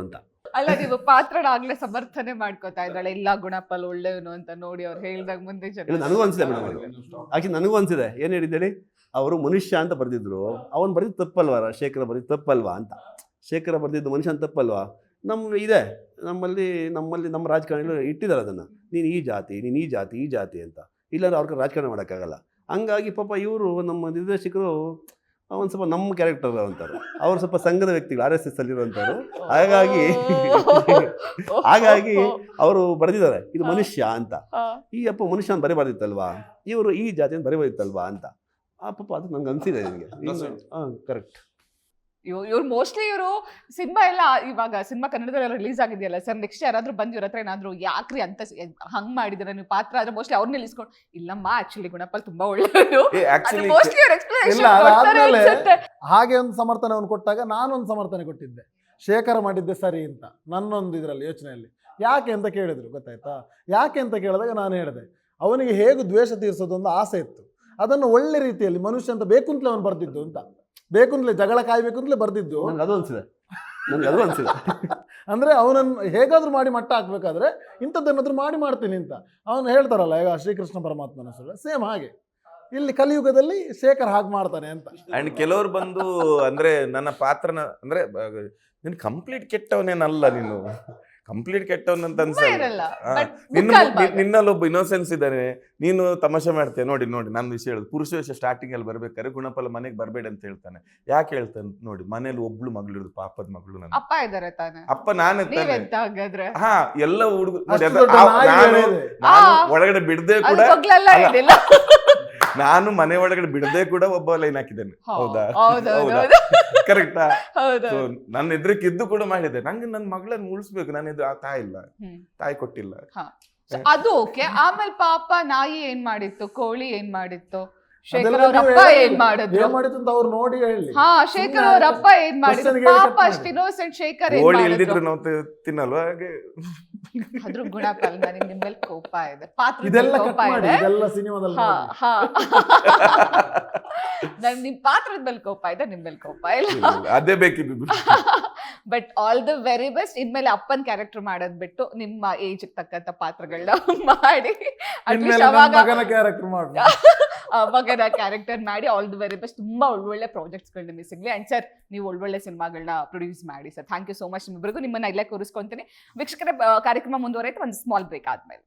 ಅಂತ.
ಅಲ್ಲ, ನೀವು ಪಾತ್ರನ ಆಗ್ಲೇ ಸಮರ್ಥನೆ ಮಾಡ್ಕೋತಾ ಇದ್ದಾಳೆ, ಇಲ್ಲ ಗುಣಪಾಲ್ ಒಳ್ಳೆಯವನು ಅಂತ ನೋಡಿ ಅವ್ರು ಹೇಳಿದಾಗ ಮುಂದೆ ಜನ.
ನನಗೂ ಅನ್ಸಿದೆ ಮೇಡಮ್, ನನಗೂ ಅನ್ಸಿದೆ. ಏನು ಹೇಳಿದ್ದೇಳಿ, ಅವರು ಮನುಷ್ಯ ಅಂತ ಬರೆದಿದ್ರು, ಅವನು ಬರೆದಿದ್ದು ತಪ್ಪಲ್ವಾ, ಶೇಖರ ಬರೆದಿದ್ದು ತಪ್ಪಲ್ವಾ ಅಂತ. ಶೇಖರ ಬರೆದಿದ್ದು ಮನುಷ್ಯ ಅಂತ ತಪ್ಪಲ್ವಾ. ನಮ್ಮಲ್ಲಿ ನಮ್ಮ ರಾಜಕಾರಣಿಗಳು ಇಟ್ಟಿದ್ದಾರೆ ಅದನ್ನು, ನೀನು ಈ ಜಾತಿ ಅಂತ. ಇಲ್ಲಾಂದ್ರೆ ಅವ್ರಿಗೆ ರಾಜಕಾರಣ ಮಾಡೋಕ್ಕಾಗಲ್ಲ. ಹಂಗಾಗಿ ಪಾಪ ಇವರು ನಮ್ಮ ನಿರ್ದೇಶಕರು ಒಂದು ಸ್ವಲ್ಪ ನಮ್ಮ ಕ್ಯಾರೆಕ್ಟರ್ ಅಂತಾರೆ, ಅವ್ರು ಸ್ವಲ್ಪ ಸಂಘದ ವ್ಯಕ್ತಿಗಳು, RSS ಅಲ್ಲಿರುವಂಥವ್ರು. ಹಾಗಾಗಿ ಅವರು ಬರೆದಿದ್ದಾರೆ ಇದು ಮನುಷ್ಯ ಅಂತ. ಈ ಅಪ್ಪ ಮನುಷ್ಯ ಅಂತ ಬರೀಬಾರ್ದಿತ್ತಲ್ವಾ, ಇವರು ಈ ಜಾತಿಯನ್ನು ಬರೀಬಾರ್ದಿತ್ತಲ್ವಾ ಅಂತ. ಪಾಪ ಅದು ನಂಗೆ ಅನಿಸಿದೆ ನಿಮಗೆ. ಕರೆಕ್ಟ್.
ಇವ್ರು ಮೋಸ್ಟ್ಲಿ ಸಿನಿಮಾ ಎಲ್ಲ ಇವಾಗ ಸಿನಿಮಾ ಕನ್ನಡದಲ್ಲಿ ರಿಲೀಸ್ ಆಗಿದೆಯಲ್ಲ ಸರ್, ನೆಕ್ಸ್ಟ್ ಯಾರಾದ್ರೂ ಬಂದು ಇವ್ರ ಹತ್ರ ಏನಾದ್ರು ಯಾಕ್ರಿ ಅಂತ ಹಂಗ್ ಮಾಡಿದ್ರೆ ನೀವು ಪಾತ್ರ ಆದ್ರೆ ಮೋಸ್ಟ್ಲಿ ಅವ್ರನ್ನ ನಿಲ್ಲಿಸ್ಕೊಂಡು, ಇಲ್ಲಮ್ಮ ಆಕ್ಚುಲಿ ಗುಣಪಾಲ್ ತುಂಬಾ ಒಳ್ಳೆಯವರು,
ಹಾಗೆ ಒಂದು ಸಮರ್ಥನೆಯನ್ನು ಕೊಟ್ಟಾಗ ನಾನೊಂದು ಸಮರ್ಥನೆ ಕೊಟ್ಟಿದ್ದೆ, ಶೇಖರ ಮಾಡಿದ್ದೆ ಸರಿ ಅಂತ ನನ್ನೊಂದು ಇದರಲ್ಲಿ ಯೋಚನೆಯಲ್ಲಿ. ಯಾಕೆ ಅಂತ ಕೇಳಿದ್ರು, ಗೊತ್ತಾಯ್ತಾ? ಯಾಕೆ ಅಂತ ಕೇಳಿದಾಗ ನಾನು ಹೇಳಿದೆ, ಅವನಿಗೆ ಹೇಗೆ ದ್ವೇಷ ತೀರಿಸೋದೊಂದು ಆಸೆ ಇತ್ತು, ಅದನ್ನು ಒಳ್ಳೆ ರೀತಿಯಲ್ಲಿ ಮನುಷ್ಯ ಅಂತ ಬೇಕುಂತಲೇ ಅವನು ಬರ್ದಿದ್ದು ಅಂತ, ಬೇಕುಂತಲೇ ಜಗಳ ಕಾಯ್ಬೇಕು ಅಂತಲೇ ಬರ್ದಿದ್ದು.
ಅದು ಅನ್ಸಿದೆ
ಅಂದರೆ ಅವನನ್ನು ಹೇಗಾದ್ರೂ ಮಾಡಿ ಮಟ್ಟ ಹಾಕ್ಬೇಕಾದ್ರೆ ಇಂಥದ್ದೇನಾದ್ರೂ ಮಾಡ್ತೀನಿ ಅಂತ ಅವನು ಹೇಳ್ತಾರಲ್ಲ, ಈಗ ಶ್ರೀಕೃಷ್ಣ ಪರಮಾತ್ಮನ ಹೆಸರು ಸೇಮ್ ಹಾಗೆ ಇಲ್ಲಿ ಕಲಿಯುಗದಲ್ಲಿ ಶೇಖರ್ ಹಾಗೆ ಮಾಡ್ತಾನೆ ಅಂತ.
ಅಂಡ್ ಕೆಲವರು ಬಂದು ಅಂದ್ರೆ ನನ್ನ ಪಾತ್ರನ ಅಂದ್ರೆ ನೀನು ಕಂಪ್ಲೀಟ್ ಕೆಟ್ಟವನೇನಲ್ಲ, ನೀನು ಕಂಪ್ಲೀಟ್ ಕೆಟ್ಟವನಂತ ನಿನ್ನಲ್ಲೊಬ್ಬ ಇನ್ನೋಸೆನ್ಸ್ ಇದ್ದಾನೆ, ನೀನು ತಮಾಷೆ ಮಾಡ್ತೀಯ. ನೋಡಿ ನಾನು ವಿಷಯ ಹೇಳುದು, ಪುರುಷ ವೇಷ ಸ್ಟಾರ್ಟಿಂಗ್ ಅಲ್ಲಿ ಬರ್ಬೇಕಾದ್ರೆ ಗುಣಪಾಲ ಮನೆಗೆ ಬರ್ಬೇಡ ಅಂತ ಹೇಳ್ತಾನೆ. ಯಾಕೆ ಹೇಳ್ತಾನೆ ನೋಡಿ, ಮನೇಲಿ ಒಬ್ಳು ಮಗಳು ಇರೋದು, ಪಾಪದ ಮಗಳು, ನನ್ನ
ಅಪ್ಪ ಇದಾರೆ ತಾನೆ,
ಅಪ್ಪ ನಾನೇ
ಹಾ
ಎಲ್ಲ ಹುಡುಗ ನಾನು ಒಳಗಡೆ ಬಿಡದೆ ಕೂಡ, ನಾನು ಮನೆ ಒಳಗಡೆ ಬಿಡದೆ ಕೂಡ ಒಬ್ಬ ಲೈನ್ ಹಾಕಿದ್ದೇನೆ. ಹೌದಾ? ಕರೆಕ್ಟಾ? ನನ್ನ ಎದುರಕ್ಕಿದ್ದು ಕೂಡ ಮಾಡಿದೆ. ನಂಗೆ ನನ್ನ ಮಗಳನ್ನ ಉಳಿಸ್ಬೇಕು, ನಾನು ಎದುರು ಆ ತಾಯಿ ಕೊಟ್ಟಿಲ್ಲ.
ಅದು ಓಕೆ. ಆಮೇಲೆ ಪಾಪ ನಾಯಿ ಏನ್ ಮಾಡಿತ್ತು, ಕೋಳಿ ಏನ್ ಮಾಡಿತ್ತು, ಶೇಖರ್ ಅವ್ರ ಅಪ್ಪ ಏನ್ ಮಾಡಿದ್ರು
ಅಂತ ಅವ್ರು ನೋಡಿ ಹೇಳಿ.
ಹಾ, ಶೇಖರ್ ಅವ್ರ ಅಪ್ಪ ಏನ್ ಮಾಡಿದ್ರು, ಪಾಪ ಅಷ್ಟು ಇನ್ನೋಸೆಂಟ್ ಶೇಖರ್
ಕೋಳಿ ಇಲ್ದಿದ್ರು ನಾವು ತಿನ್ನಲ್ವಾ? ಹಾಗೆ
ಅದ್ರ ಗುಣ ಪಲ್ ನನಗೆ ನಿಮ್ಮ ಮೇಲೆ ಕೋಪ ಇದೆ, ಪಾತ್ರ
ಇದೆಲ್ಲ
ಕೋಪ
ಕಟ್ ಮಾಡಿ
ಇದೆ.
ಇದೆಲ್ಲ ಸಿನಿಮಾದಲ್ಲಿ
ಹಾ
ನೋಡಿ.
ಹಾ ನನ್ ನಿಮ್ ಪಾತ್ರದ ಮೇಲೆ ಕೋಪ ಇದೆ, ನಿಮ್ ಮೇಲೆ ಕೋಪ ಇಲ್ಲ.
ಅದೇ ಬೇಕಿದ್ದು.
But all the very best. ಇನ್ಮೇಲೆ ಅಪ್ಪನ್ ಕ್ಯಾರೆಕ್ಟರ್ ಮಾಡೋದ್ ಬಿಟ್ಟು ನಿಮ್ಮ ಏಜ್ ತಕ್ಕಂತ ಪಾತ್ರಗಳನ್ನ ಮಾಡಿ
ಇನ್ಮೇಲೆ
ಅಟ್ಲೀಸ್ಟ್
ನನ್ನ
ಅವಾಗ
ಮಗನ ಕ್ಯಾರೆಕ್ಟರ್ ಮಾಡು.
ಮಗನ ಕ್ಯಾರೆಕ್ಟರ್ ಮಾಡಿ. All the very best. ತುಂಬಾ ಒಳ್ಳೊಳ್ಳೆ ಪ್ರಾಜೆಕ್ಟ್ಸ್ಗಳು ನಿಮಗೆ ಸಿಗ್ಲಿ. ಅಂಡ್ ಸರ್, ನೀವು ಒಳ್ಳೊಳ್ಳೆ ಸಿನಿಮಾಗಳನ್ನ ಪ್ರೊಡ್ಯೂಸ್ ಮಾಡಿ sir. Thank you so much. ನಿಮ್ಮಿಬ್ಬರಿಗೂ ನಿಮ್ಮನ್ನ ಇಲ್ಲೇ ಕೂರಿಸ್ಕೊಂತೀನಿ. ವೀಕ್ಷಕರ ಕಾರ್ಯಕ್ರಮ ಮುಂದುವರೆಯುತ್ತೆ ಒಂದು ಸ್ಮಾಲ್ ಬ್ರೇಕ್ ಆದ್ಮೇಲೆ.